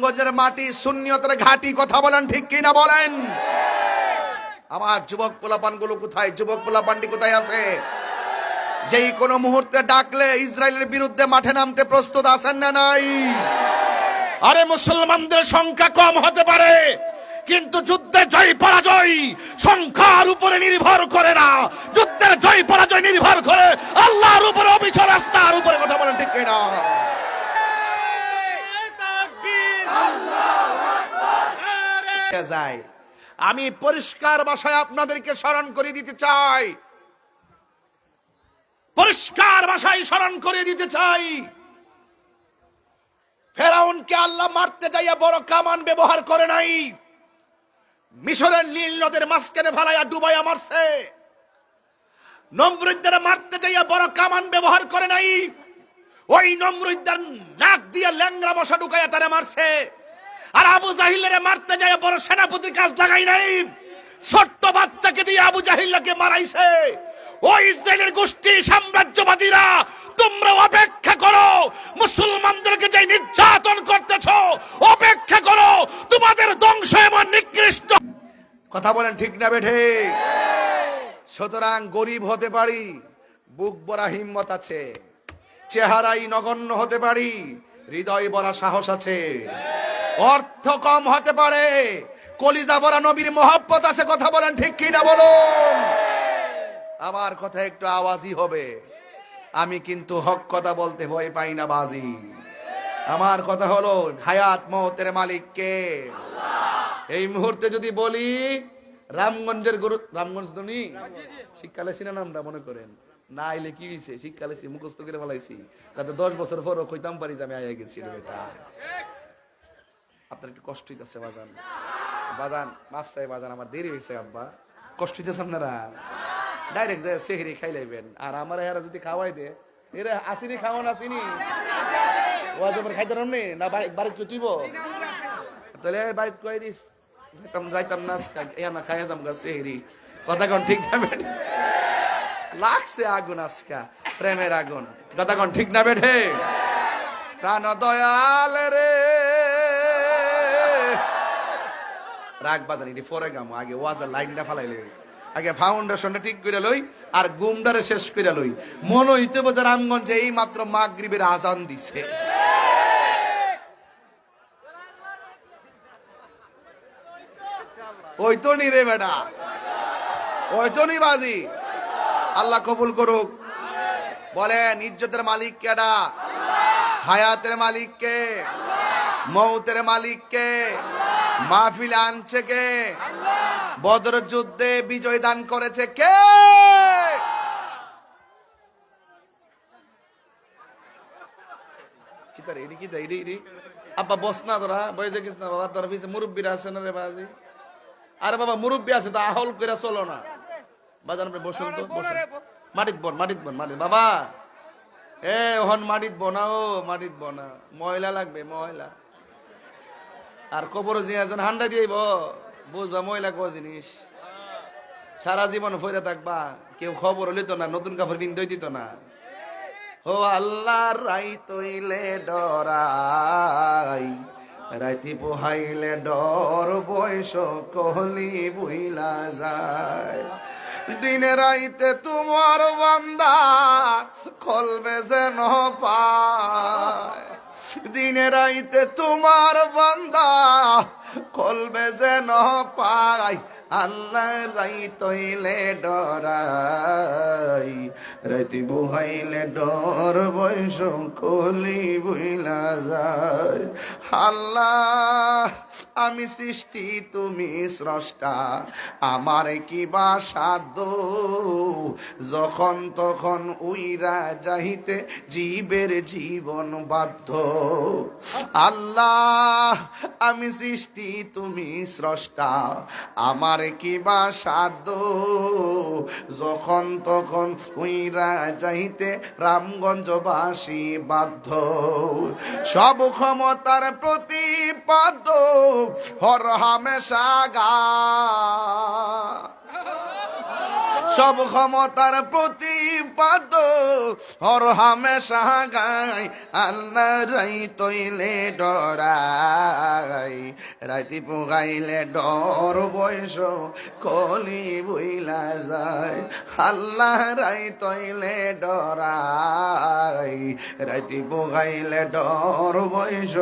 রামগঞ্জের মাটি সুন্নিয়তের ঘাটি, কথা বলেন ঠিক কিনা বলেন? আমার যুবক পোলাপানগুলো কোথায়? যুবক পোলাপানটি কোথায় আছে? যেই কোনো মুহূর্তে ডাকলে ইসরায়েলের বিরুদ্ধে মাঠে নামতে প্রস্তুত আছেন না নাই? আরে মুসলমানদের সংখ্যা কম হতে পারে, কিন্তু যুদ্ধে জয় পরাজয় সংখ্যার উপরে নির্ভর করে না। যুদ্ধের জয় পরাজয় নির্ভর করে আল্লাহর উপরে, অবিচল রাস্তার উপরে, কথা বলেন ঠিক কিনা? যায় আমি পরিষ্কার ভাষায় আপনাদেরকে স্মরণ করে দিতে চাই, পরিষ্কার ভাষায় স্মরণ করে দিতে চাই, ফেরাউনকে আল্লাহ মারতে যাইয়া বড় কামান ব্যবহার করে নাই, মিশরের নীল নদের মাঝখানে ফালাইয়া ডুবাইয়া মারছে। নমরুদদের মারতে যাইয়া বড় কামান ব্যবহার করে নাই, ওই নমরুদদের নাক দিয়ে ল্যাংরা মশা ঢুকাইয়া তারা মারছে। আর আবু জাহিলের মারতে যায় বড় সেনাপতি কাজ লাগাই নাই, ছোট্ট বাচ্চাকে দিয়ে আবু জাহিলকে মারাইছে। ওই ইসরায়েলের গোষ্ঠী সাম্রাজ্যবাদীরা, তোমরা অপেক্ষা করো, মুসলমানদেরকে যে নির্যাতন করতেছো অপেক্ষা করো, তোমাদের ধ্বংস এমন নিকৃষ্ট। কথা বলেন ঠিক না বেঠে? সুতরাং গরিব হতে পারি, বুক ভরা হিম্মত আছে, চেহারাই নগণ্য হতে পারি, হৃদয় ভরা সাহস আছে, অর্থ কম হতে পারে, কলিজা ভরা নবীর মহব্বত আছে, কথা বলেন ঠিক কিনা বলুন? আমার কথা একটু আওয়াজই হবে। আমি কিন্তু হক কথা বলতে ভয় পাই না বাজি। আমার কথা হলো হায়াত মওতের মালিক কে? এই মুহূর্তে যদি বলি রামগঞ্জের গুরু, রামগঞ্জ ধনী শিক্ষালে সিনা নামটা মনে করেন না, আইলে কি হয়েছে, শিক্ষালেছি মুখস্থ করে ফেলাইছি, তাতে 10 বছর পরও কইতাম পারি যে আমি আইয়া গেছি। এটা আপনার একটু কষ্ট হইতেছে বাজান, বাজান মাফ চাই বাজান, আমার দেরি হয়েছে আব্বা, কষ্ট হইতেছে আপনারা? ডাইরেক্ট যায় সেহরি খাই লাইবেন, আর আমার এরা যদি খাওয়াই দে, এরা আসিনি খাওয়ান আসিনি ওয়াজের খাইতে রামনি না, বাড়িতে কেউ তুইব তাহলে বাড়িতে কয়ে দিস যাইতাম না না খাইয়া যাম গা সেহরি, কথা কোন ঠিক না বেঠে? লাগছে আগুন আজকা, প্রেমের আগুন, কথা কোন ঠিক না বেঠে? প্রাণ দয়াল রে রাগ বাজান, এটি পরে গামো, আগে ওয়াজার লাইনটা ফালাইলে, আগে ফাউন্ডেশনটা ঠিক করে লই আর গুমডারে শেষ করে লই। মনে হইতে বোঝা রামগঞ্জে এই মাত্র মাগরিবের আজান দিছে। ওই তো নি রে বেটা, ওই তো নি বাজি। আল্লাহ কবুল করুক। বলেন ইজ্জতের মালিক কেডা? হায়াতের মালিক কে? মৌতের মালিক কে? মাহফিল আনছে কে? বদর যুদ্ধে বিজয় দান করেছে কে? আব্বা বস না, তোরা বয়ে দেখিস না বাবা, তোর পিছিয়ে মুরব্বীরা আছে না রে বাজি? আরে বাবা মুরব্বী আছে তো আহল করে চলো না, বাজার বসুন তো, বসুন, মাটিত বন, মাটিত বন, মাটিত বাবা, ওহন মাটিত বনাও, মাটিত বনা, ময়লা লাগবে ময়লা। আর কবর জিয়াজন হান্ডা দিয়েব, বুঝবা ময়লা কো জিনিস, সারা জীবন ফইরা থাকবা, কেউ খবর লিত না, নতুন কাপড় বিন্দই দিত না। ও আল্লাহ রাই তৈলে ডরাই, রাইতি পোহাইলে ডর, বয়স কহলি বুইলা যায়। দিনে রাইতে তোমার বান্দা খলবে যেন পায়, দিনে রাইতে তোমার বান্দা খলবে যেন পায়। আল্লাহ রাই তৈলে ডরাই, রাইতি বুহাইলে ডর, বয়স কলি বুইলা যায়। আল্লাহ আমি সৃষ্টি তুমি স্রষ্টা, আমার কি বা সাধ্য, যখন তখন উইরা যাইতে জীবের জীবন বাধ্য। আল্লাহ আমি সৃষ্টি তুমি স্রষ্টা, আমার কি বা সাধ্য, যখন তখন উইরা যাইতে রামগঞ্জবাসী বাধ্য। সব ক্ষমতার প্রতিপাদ্য হর হামেশা গা, সব ক্ষমতার প্রতিপাদ্য হর হামেশা গায়। আল্লাহ রাই তৈলে ডরাই, যায়, রাতি পোগাইলে ডর বয়স কলি বইলা যায়, আল্লাহ রাই তৈলে ডরাই, রাতি পোগাইলে ডর বয়স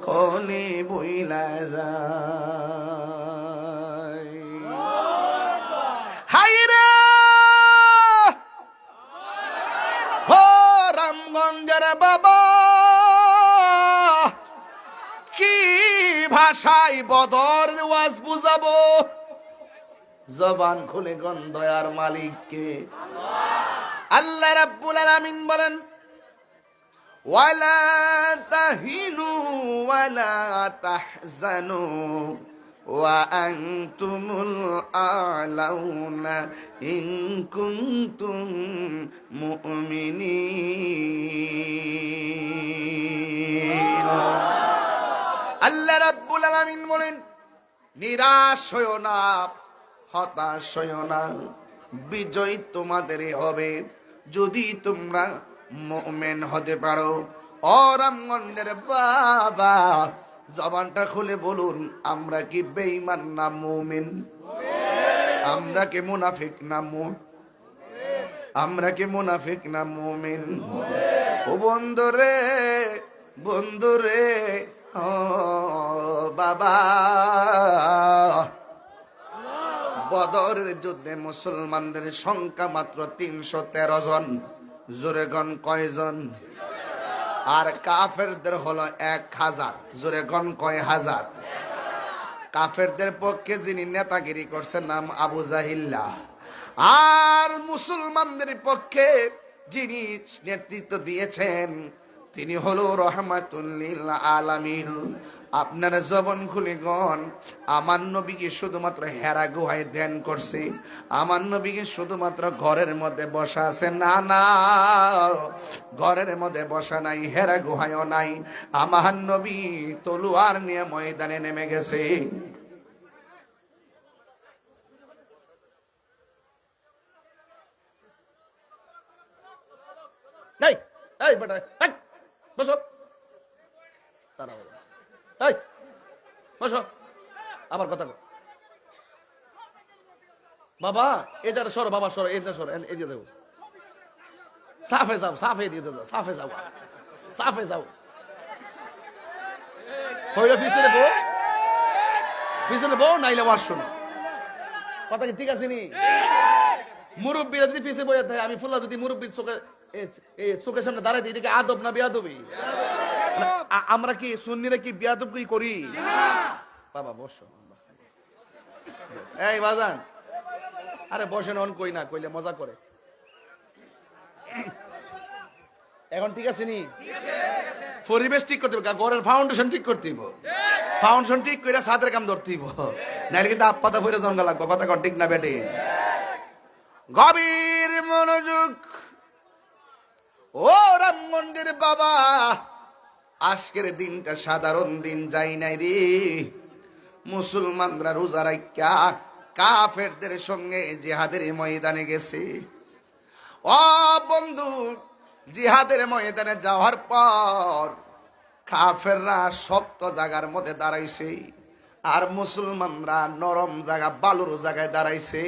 কলি বইলা যায়। হাইরে ও রামগঞ্জের বাবা, কি ভাষায় বদর ওয়াজ বুঝাবো, জবান খুলে গন্ধয়ার মালিককে। আল্লাহ রাব্বুল আলামিন বলেন, ওয়ালা তাহিনু ওয়ালা তাহজানু ওয়া আনতুমুল আ'লাউনা ইন কুনতুম মুমিনিন। আল্লাহ রাব্বুল আলামিন বলেন, নিরাশ হয়ো না, হতাশ হয়ো না, বিজয় তোমাদেরই হবে যদি তোমরা মুমিন হতে পারো। ও রামগঞ্জের বাবা, জবানটা খুলে বলুন, আমরা কি বেঈমান না মুমিন? আমরা কি মুনাফিক না আমরা কি মুনাফিক না মুমিন? ও বন্ধুরে, বন্ধুরে, ও বাবা, বদরের যুদ্ধে মুসলমানদের সংখ্যা মাত্র ৩১৩ জন। জোরে গণ কয়জন? আর কাফেরদের হলো ১,০০০। জোরে গণ কয় হাজার? কাফেরদের পক্ষে যিনি নেতাগিরি করছেন নাম আবু জাহিল্লা, আর মুসলমানদের পক্ষে যিনি নেতৃত্ব দিয়েছেন তিনি হলো রহমাতুল লিল আলামিন। আপনারা জবান খুলে গন, আমার নবীকে শুধুমাত্র হেরা গুহায় ধ্যান করছে, আমার নবীকে শুধুমাত্র ঘরের মধ্যে বসা আছে? না না, ঘরের মধ্যে বসা নাই, হেরা গুহায়ও নাই, আমার নবী তলোয়ার নিয়ে ময়দানে নেমে গেছে। এই এই বেটা, এই বসো, তারা এই বসো, আবার কথা কও। বাবা এটা সরো, বাবা সরো, এটা সরো, এদিকে যাও, সাফে যাও, সাফে দিয়ে যাও, সাফে যাও, সাফে যাও। হইলো পিছনে বউ, পিছনে বউ, নাইলে ওয়াজ শোনো। কথা কি ঠিক আছে নি? মুরব্বীরা যদি পিছিয়ে বইয়া থাকে, আমি ফুল্লা যদি মুরব্বীর চোখের সামনে দাঁড়াই দিই, এটাকে আদব না বেয়াদবি? আমরা কি সুন্নিরা কি বেয়াদব কি করি? বাবা বসো, এই বাজান, আরে বসেন, অন কই না কইলে মজা করে। এখন ঠিক আছে নি? পরিবেশ ঠিক করতে হবে, ঘরের ফাউন্ডেশন ঠিক করতে হইব, ফাউন্ডেশন ঠিক করে ছাদের কাম ধরতে হইব, নাইলে কিন্তু আপাতা ভরে জঙ্গা লাগবে। কথা কন ঠিক না বেটে? গভীর মনোযোগ। ও রামগঞ্জের বাবা, আজকের দিনটা সাধারণ দিন যাই নাই রে। মুসলমানরা রোজা রাখা কাফেরদের সঙ্গে জিহাদের ময়দানে গেছে। ও বন্ধু, জিহাদের ময়দানে যাওয়ার পর কাফেররা শক্ত জায়গার মধ্যে দাঁড়াইছে, আর মুসলমানরা নরম জায়গা, বালুর জায়গায় দাঁড়াইছে।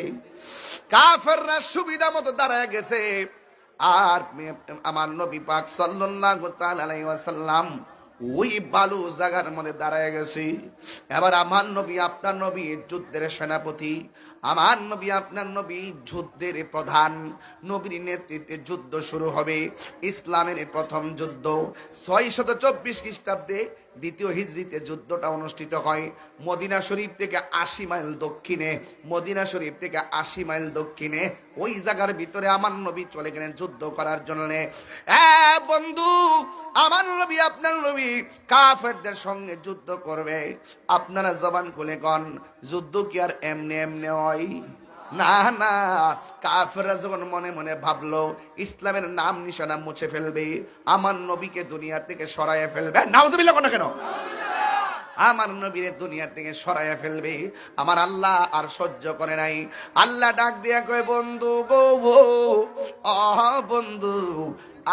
কাফেররা সুবিধা মতো দাঁড়ায় গেছে, আর আমার নবী পাক সাল্লাল্লাহু তাআলা আলাইহি ওয়াসাল্লাম ওই বালু জায়গার মধ্যে দাঁড়ায় গেছে। এবার আমার নবী, আপনার নবী যুদ্ধের সেনাপতি, আমার নবী আপনার নবী যুদ্ধের প্রধান, নবীর নেতৃত্বে যুদ্ধ শুরু হবে। ইসলামের প্রথম যুদ্ধ ৬২৪ খ্রিস্টাব্দে দ্বিতীয় হিজরিতে যুদ্ধটা অনুষ্ঠিত হয় মদিনা শরীফ থেকে ৮০ মাইল দক্ষিণে। মদিনা শরীফ থেকে ৮০ মাইল দক্ষিণে ওই জায়গার ভিতরে আমার নবী চলে গেলেন যুদ্ধ করার জন্য। বন্ধু, আমার নবী আপনার নবী কাফেরদের সঙ্গে যুদ্ধ করবে। আপনারা জবান খুলে গন, যুদ্ধ কি আর এমনি এমনি হয়? না না, কাফেররা যখন মনে মনে ভাবলো ইসলামের নাম নিশানা মুছে ফেলবে, আমার নবীকে দুনিয়া থেকে সরাইয়া ফেলবে, নাউজুবিল্লাহ না কেন, আমার নবীর দুনিয়া থেকে সরাইয়া ফেলবে, আমার আল্লাহ আর সহ্য করে নাই। আল্লাহ ডাক দিয়া কয়, বন্ধু গো, বন্ধু,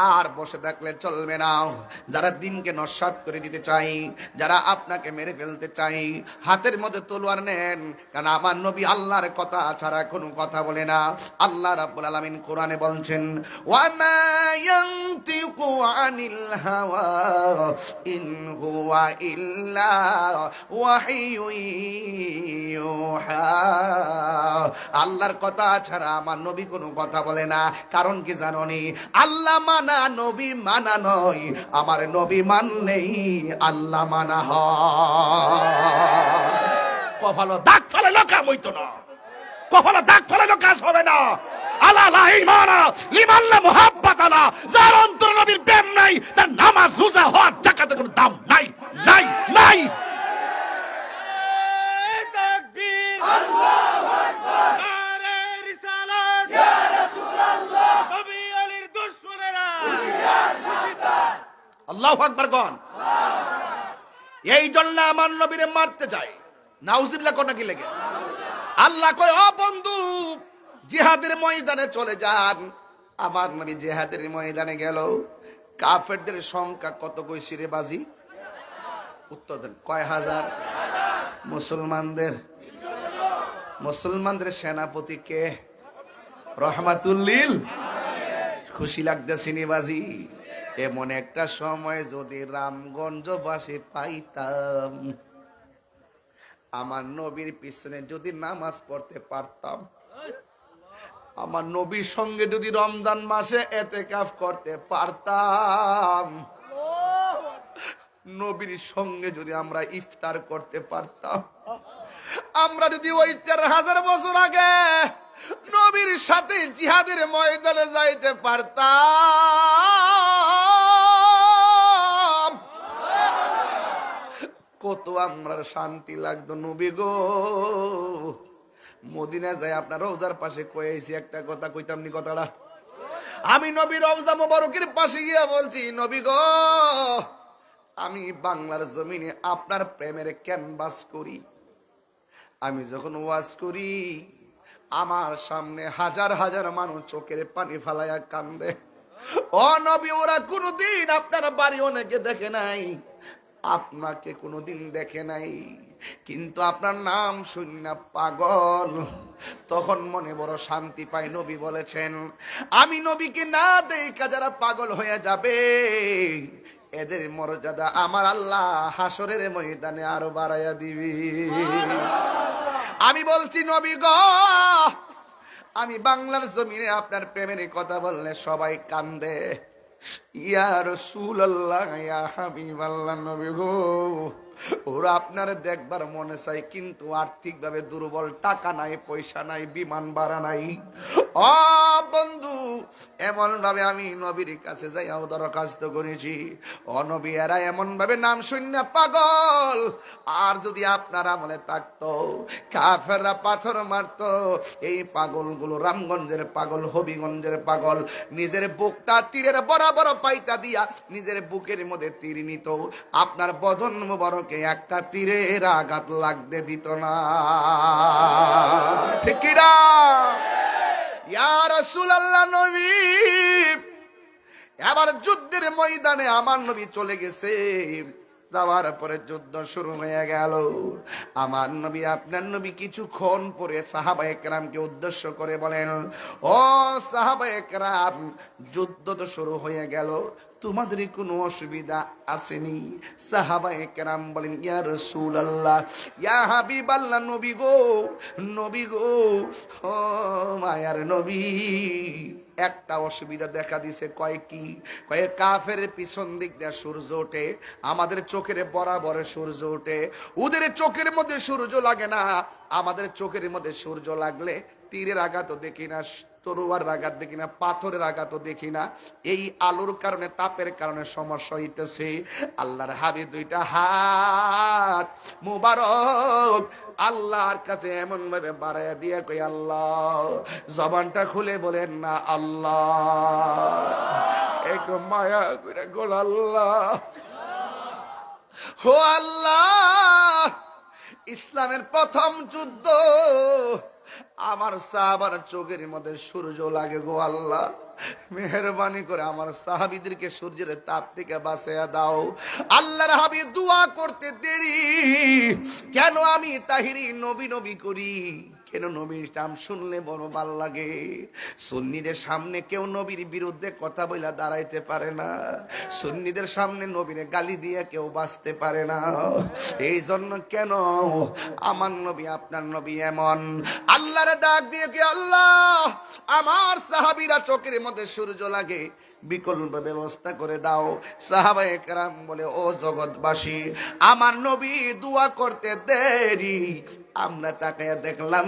আর বসে থাকলে চলবে না। যারা দিনকে নস্যাৎ করে দিতে চাই, যারা আপনাকে মেরে ফেলতে চাই, হাতের মধ্যে তলোয়ার নেন, কারণ আমার নবী আল্লাহর কথা ছাড়া কোনো কথা বলে না। আল্লাহ রাব্বুল আলামিন কোরআনে বলছেন, ওয়া মা ইয়ানতিকু আনিল হাওয়া ইন হুয়া ইল্লা ওয়াহিয়ুন ইউহা। আল্লাহর কথা ছাড়া আমার নবী কোনো কথা বলে না। কারণ কি জানোনি? আল্লাহ মানা নবী মানা নয়, আমার নবী মানলেই আল্লাহ মানা হয়। কপালে দাগ ফেলাইলো কাম হইতো না, কপালে দাগ ফেলাইলো কাজ হবে না। আলা লা ঈমানা লিমান লা মুহাব্বাত আলা, যার অন্তরে নবীর প্রেম নাই, তার নামাজ রোজা হজ যাকাতের কোনো দাম নাই, নাই, নাই। আল্লাহু আকবার, নারে রিসালাত, ইয়া রাসূলুল্লাহ, নবী আলীর দুশমনেরা হুশিয়ার সাবধান। আল্লাহু আকবার গণ। এই জন্য আমার নবীরে মারতে চায়, নাউজুবিল্লাহ কোন কি লেগে। আল্লাহ কয়, ও বন্ধু, জিহাদের ময়দানে চলে যান। আমার নবী জিহাদের ময়দানে গেল। কাফেরদের সংখ্যা কত কইছি রে বাজি? উত্তর দেন, কয় হাজার? মুসলমানদের সেনাপতি কে? রহমাতুল্লিল। খুশি লাগতেছে নি বাজি? এমন একটা সময় যদি রামগঞ্জবাসী পাইতাম, আমার নবীর পিছনে যদি নামাজ পড়তে পারতাম, আমার নবীর সঙ্গে যদি রমজান মাসে এতেকাফ করতে পারতাম, নবীর সঙ্গে যদি আমরা ইফতার করতে পারতাম, আমরা যদি ওই ৪,০০০ বছর আগে নবীর সাথে জিহাদের ময়দানে যাইতে পারতাম, কত আমরা শান্তি লাগতো। নবী গো, মদিনা যায় আপনার রওজার পাশে কয়েছি একটা কথা কইতাম নি, কথাটা আমি নবীর রওজা মোবারকের পাশে গিয়ে বলছি, নবী গো, আমি বাংলার জমিনে আপনার প্রেমের ক্যানভাস করি। আমি যখন ওয়াজ করি, আমার সামনে হাজার হাজার মানুষ চোখের পানি ফালাইয়া কান্দে। ও নবী, ওরা কোনোদিন আপনার বাড়ি অনেকে দেখে নাই, আপনাকে কোনোদিন দেখে নাই, কিন্তু আপনার নাম শুনে পাগল। তখন মনে বড় শান্তি পায়। নবী বলেছেন, আমি নবীকে না দেখা যারা পাগল হয়ে যাবে, এদের মর্যাদা আমার আল্লাহ হাসরের ময়দানে আরো বাড়াইয়া দিবি। আমি বলছি, নবী গো, আমি বাংলার জমিনে আপনার প্রেমের কথা বললে সবাই কান্দে। ইয়া রাসূলুল্লাহ, ইয়া হাবিবাল্লাহ, নবী গো, ওরা আপনারে দেখবার মনে চাই, কিন্তু আর্থিক ভাবে দুর্বল, টাকা নাই, পয়সা নাই, বিমান ভাড়া নাই। ও বন্ধু, এমন ভাবে আমি নবীর কাছে যাইয়াও দরখাস্ত করেছি, ও নবী, এরা এমন ভাবে নাম শূন্য পাগল। আর যদি আপনার আমলে থাকতো, কাফেররা পাথর মারতো, এই পাগলগুলো রামগঞ্জের পাগল, হবিগঞ্জের পাগল, নিজের বুকটা তীরের বরাবর পাইতা দিয়া নিজের বুকের মধ্যে তীর নিত, আপনার বদন মুবারকে একটা তীরের আঘাত লাগতে দিত না। ঠিক কি না? ইয়া রাসূলুল্লাহ, নবী এবার যুদ্ধের ময়দানে আমার নবী চলে গেছে। যাওয়ার পরে যুদ্ধ শুরু হয়ে গেল। আমার নবী, আপনার নবী কিছুক্ষণ পরে সাহাবায়ে কেরামকে উদ্দেশ্য করে বলেন, ও সাহাবায়ে কেরাম, যুদ্ধ তো শুরু হয়ে গেল, তোমাদের কোনো অসুবিধা আসেনি? সাহাবায়ে কেরাম বলেন, ইয়া রাসূলুল্লাহ, ইয়া হাবিবাল্লাহ, নবী গো, নবী গো, ও মায়ার নবী, একটা অসুবিধা দেখা দিছে। কয় কি? কয় কাফের পিছন দিক দিয়ে সূর্য ওঠে, আমাদের চোখের বরাবর সূর্য ওঠে। ওদের চোখের মধ্যে সূর্য লাগে না, আমাদের চোখের মধ্যে সূর্য লাগলে তীরের আঘাতও দেখি না, তরোয়ার আঘাত দেখি না, পাথরের আঘাতও দেখি না। এই আলোর কারণে, তাপের কারণে সমস্যা হইতেছে। আল্লাহর হাবিব দুইটা হাত মুবারক আল্লাহর কাছে এমন ভাবে বাড়াইয়া দিয়ে কই, আল্লাহ। জবানটা খুলে বলেন না, আল্লাহ। একটু মায়া করে গোল, আল্লাহ, ও আল্লাহ। ইসলামের প্রথম যুদ্ধ, আমার সাহাবার চোখের মধ্যে সূর্য লাগে গো আল্লাহ। মেহেরবানি করে আমার সাহাবীদেরকে সূর্যের তাপ থেকে বাঁচাইয়া দাও। আল্লাহর হাবিব দোয়া করতে দেরি কেন? আমি তাহিরি নবী নবী করি কেন? নবীর নাম শুনলে বড় ভালো লাগে। সুন্নিদের সামনে কেউ নবীর বিরুদ্ধে কথা বইলা দাঁড়াইতে পারে না, সুন্নিদের সামনে নবীরে গালি দিয়ে কেউ বাঁচতে পারে না। এই জন্য কেন আমার নবী আপনার নবী এমন আল্লাহর ডাক দিয়ে কি, আল্লাহ আমার সাহাবীরা চোখের মধ্যে সূর্য লাগে, বিকল্প ব্যবস্থা করে দাও। সাহাবায়ে কেরাম বলে, ও জগৎবাসী, আমার নবী দোয়া করতে দেরি, আমরা তাকায়া দেখলাম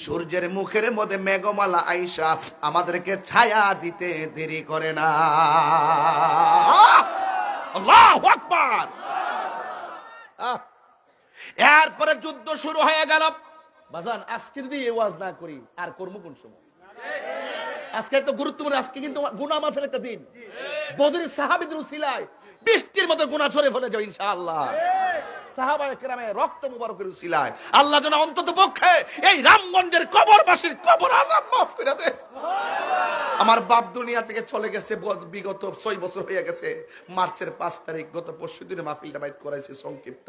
সূর্যের মুখের মধ্যে মেঘমালা আইসা আমাদেরকে ছায়া দিতে দেরি করে না। আল্লাহু আকবার। এরপরে যুদ্ধ শুরু হয়ে গেল। বাজান আজকে যদি এই ওয়াজ না করি আর করবো কোন সময়? আজকে তো গুরুত্বপূর্ণ, আজকে কিন্তু গুনাহ মাফের একটা দিন। বদরের সাহাবীদের উসিলায় বৃষ্টির মতো গুনাহ ঝরে ফেলে যাবে ইনশাআল্লাহ। সাহাবায়ে কেরামের রক্ত মুবারকের উসিলায় আল্লাহ যেন অন্তত পক্ষে এই রামগঞ্জের কবরবাসীর কবর আযাব মাফ করে দে। আমার বাপ দুনিয়া থেকে চলে গেছে বিগত 6 বছর হয়ে গেছে। মার্চের 5 তারিখ গত পরশু দিনে মাহফিলটা বাইত করাইছে সংক্ষিপ্ত,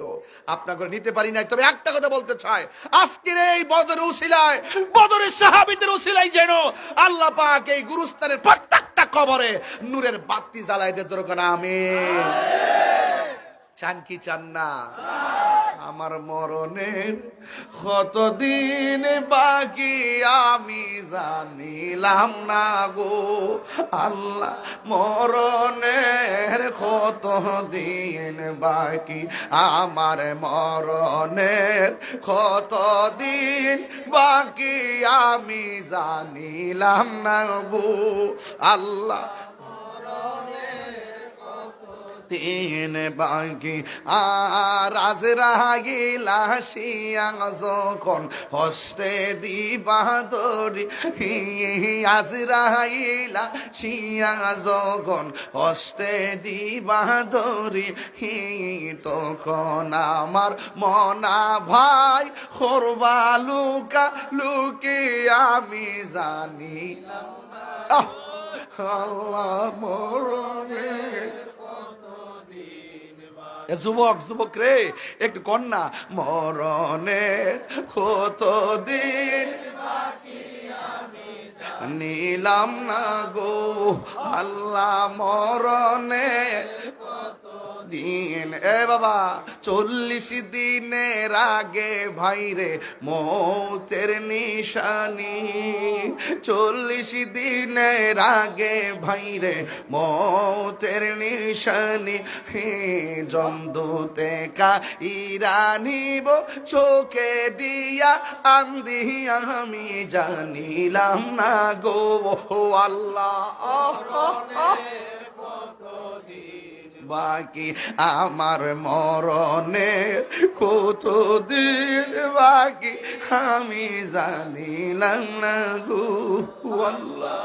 আপনাকে নিতে পারি নাই। তবে একটা কথা বলতে চাই, আজকের এই বদরের উসিলায়, বদরের সাহাবীদের উসিলায় যেন আল্লাহ পাক এই গুরুস্থানের প্রত্যেকটা কবরে নূরের বাতি জ্বালায় দে দরকার। আমিন। চান কি চান না? আমার মরণের কতদিন বাকি আমি জানিলাম না গো আল্লাহ, মরণের কতদিন বাকি, আমার মরণের কতদিন বাকি আমি জানিলাম না গো আল্লাহ, দিন বাকি। আর আজরাইল আসিয়া যখন হস্তে দিবা দড়ি, আজরাইল আসিয়া যখন হস্তে দিবা দড়ি, তখন আমার মনা ভাই করবা লুকা লুকি আমি জানিলাম না। আল্লাহ মরণের যুবক যুবক রে একটু কন্যা, মরণের কতদিন নিলাম না গো আল্লাহ, মরণের দিন। এ বাবা 40 দিনের আগে ভাইরে মৌতের নিশানি, 40 দিনের আগে ভাইরে মৌতের নিশানি, জমদূতে কা ইরানিব চোখে দিয়া আন্দি আমি জানিলাম না গো আল্লাহ, বাকি আমার মরণের কতদিন বাকি আমি জানিলাম না গো আল্লাহ,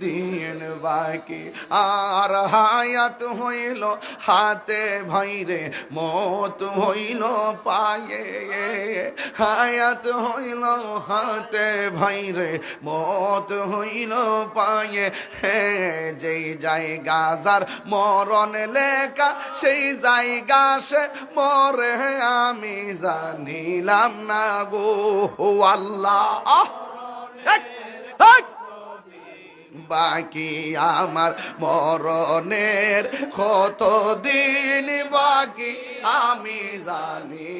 দিন বাকি। আর হায়াত হইল হাতে ভাইরে মত হইল পায়ে, হায়াত হইল হাতে ভাইরে মত হইল পায়ে, যেই জায়গা যার মরণ লেখা সেই জায়গা সে মরে আমি জানিলাম না গো আল্লাহ, বাকি আমার মরণের কতদিন বাকি আমি জানি।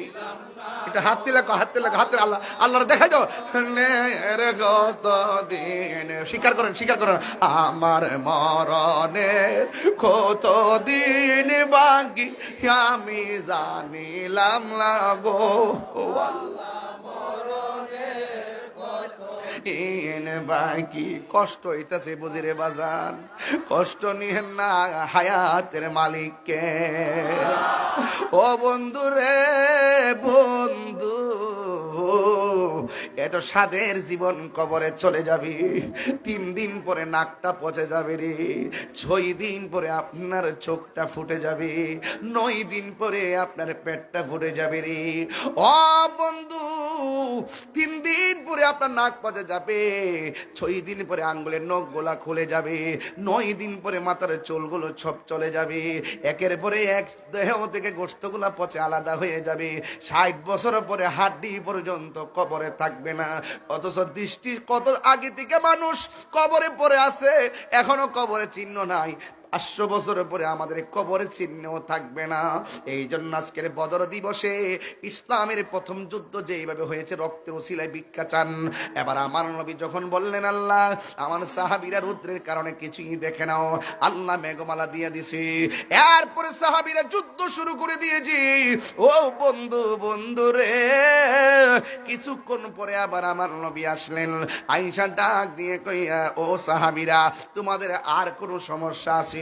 এটা হাতে লাগো হাতে লাগো হাতে, আল্লাহ আল্লাহর দেখাই দাও কতদিন, স্বীকার করেন স্বীকার করেন, আমার মরণের কতদিন বাকি আমি জানিলাম না গো আল্লাহ, বাকি। কষ্ট হইতাছে বুঝিরে বাজান, কষ্ট নিহেন না হায়াতের মালিককে। ও বন্ধু রে বন্ধু, এত স্বাদের জীবন কবরে চলে যাবি, 3 দিন পরে নাকটা পচে যাবে রে, 6 দিন পরে আপনার চোখটা ফুটে যাবে, 9 দিন পরে আপনার পেটটা ফুটে যাবে রে। ও বন্ধু 3 দিন পরে আপনার নাক পচে যাবে, 6 দিন পরে আঙ্গুলের নখ গোলা খুলে যাবে, 9 দিন পরে মাথার চুলগুলো সব চলে যাবে, একের পরে এক দেহ থেকে গোশতগুলা পচে আলাদা হয়ে যাবে, 60 বছর পরে হাড্ডি পর্যন্ত কবরে থাকবে না। অথচ দৃষ্টি কত আগে থেকে মানুষ কবরে পড়ে আছে, এখনো কবরে চিহ্ন নাই। 500 বছর পরে আমাদের কবরের চিহ্নও থাকবে না। এই জন্য আজকের বদর দিবসে ইসলামের প্রথম যুদ্ধ যেইভাবে হয়েছে রক্তের উসিলায় ভিক্ষা চান। এবার আমার নবী যখন বললেন, আল্লাহ আমার সাহাবীরা রুদ্রের কারণে কিছুই দেখে নাও, আল্লাহ মেঘমালা দিয়ে দিছে। এরপরে সাহাবীরা যুদ্ধ শুরু করে দিয়েছে। ও বন্ধু, বন্ধু রে, কিছুক্ষণ পরে আবার আমার নবী আসলেন। আয়েশা ডাক দিয়ে কইয়া, ও সাহাবীরা, তোমাদের আর কোনো সমস্যা আছে?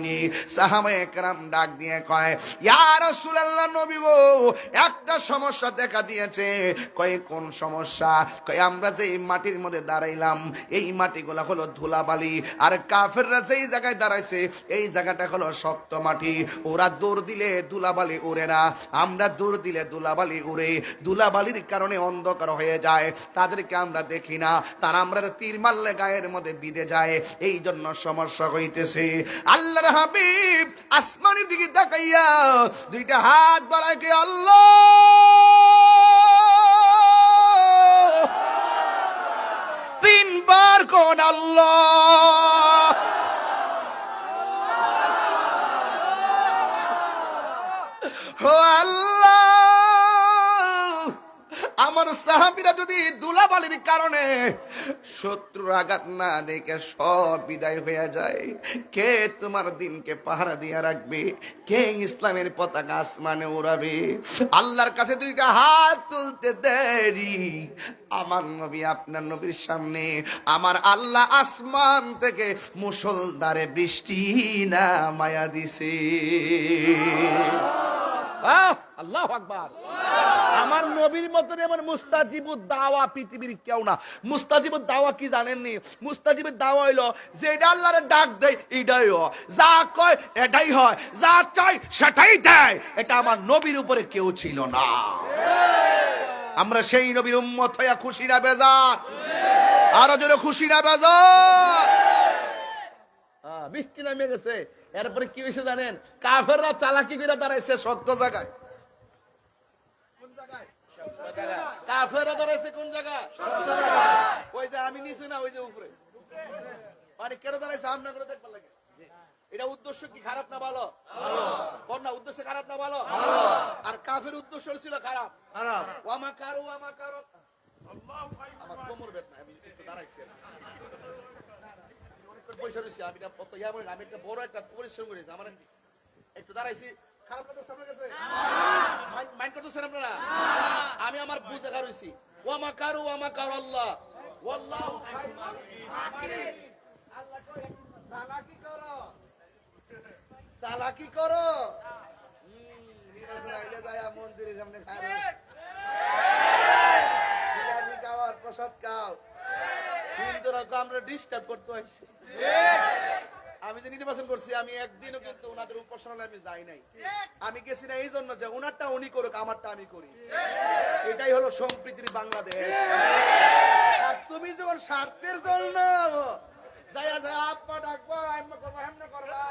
সাহাবায়ে কেরাম ডাক দিয়ে কয়, ইয়া রাসূলুল্লাহ, নবী গো, একটা সমস্যা দেখা দিয়েছে। কয় কোন সমস্যা? কয় আমরা যে মাটির মধ্যে দাঁড়াইলাম, এই মাটিগুলা হলো ধুলাবালি, আর কাফেররা যেই জায়গায় দাঁড়াইছে এই জায়গাটা হলো শক্ত মাটি। ওরা দৌড় দিলে ধুলাবালি উড়ে না, আমরা দৌড় দিলে ধুলাবালি উড়ে। ধুলাবালির কারণে অন্ধকার হয়ে যায়, তাদেরকে আমরা দেখি না, তারা আমরা তীর মারলে গায়ের মধ্যে বিঁধে যায়, এই জন্য সমস্যা হইতেছে। আল্লাহ হাবিব আসমানের দিকে তাকাইয়া দুইটা হাত বাড়ায় কে আল্লাহ, তিনবার কোন আল্লাহ। ও আল্লাহ, আমার সাহাবীরা যদি ধুলাবালির কারণে শত্রুর আঘাত না দেখে সব বিদায় হয়ে যায়, কে তোমার দিনকে পাহারা দিয়ে রাখবে? কে ইসলামের পতাকা আসমানে উড়াবে? আল্লাহর কাছে দুইটা হাত তুলতে দেরি, আমার নবী আপনার নবীর সামনে আমার আল্লাহ আসমান থেকে মুষলধারে বৃষ্টি নামায়া দিছে। আল্লাহু আকবার। আমার নবীর মতন এমন মুস্তাজিবুদ দাওয়া পৃথিবীর কেউ না। মুস্তাজিবুদ দাওয়া কি জানেননি? মুস্তাজিবুদ দাওয়া হইলো যেটা আল্লাহরে ডাক দেয় এটাই হয়, যা কয় এটাই হয়, যা চাই সেটাই দেয়। এটা আমার নবীর উপরে কেউ ছিল না। আমরা সেই নবীর উম্মত হইয়া খুশি না বেজার? আরো জোরে খুশি না বেজার? বৃষ্টি নামে গেছে, এরপরে কি হয়েছে জানেন? কাফেররা চালাকি করে দাঁড়াইছে সত্য জায়গায়। কাফেররা দাঁড়াইছে কোন জায়গায়? ওই যে আমি নিচে না, ওই যে উপরে। মানে কেন দাঁড়াইছে? আমরা করে দেখবার লাগে। এটা উদ্দেশ্য কি খারাপ না ভালো? কোন না উদ্দেশ্য খারাপ না ভালো? আর কাফের উদ্দেশ্য ছিল খারাপ। ওয়ামা কারু ওয়ামা কারু। আমার কোমর বেদনা, আমি একটু দাঁড়াইছি। আমি একটা বড় একটা পরিশ্রম করেছি, আমার একটু দাঁড়াইছি। খারাপ লাগতেছে আপনার কাছে? মাইন্ড করতেছেন আপনারা? আমি আমার বুঝে কারুছি। ওয়ামা কারু ওয়ামা কারু আল্লাহ, ওয়াল্লাহু খায়রুল মাকিরিন। আল্লাহ কয় চালাকি করো, চালাকি করো। ইসরায়েলে যায় মন্দিরের সামনে খায়, জিলাপি খাও আর প্রসাদ খাও। আমরা ডিস্টার্ব করতে হয়েছে। আমি যে নির্বাচন করছি, আমি একদিনও কিন্তু ওনাদের উপাসনালয়ে আমি যাই নাই। আমি গেছি না এই জন্য যে ওনারটা উনি করুক, আমারটা আমি করি। এটাই হলো সম্প্রীতির বাংলাদেশ। আর তুমি যখন স্বার্থের জন্য যায়া যায় আপা ডাকবো, আম্মা করবো, হেমনা করবা,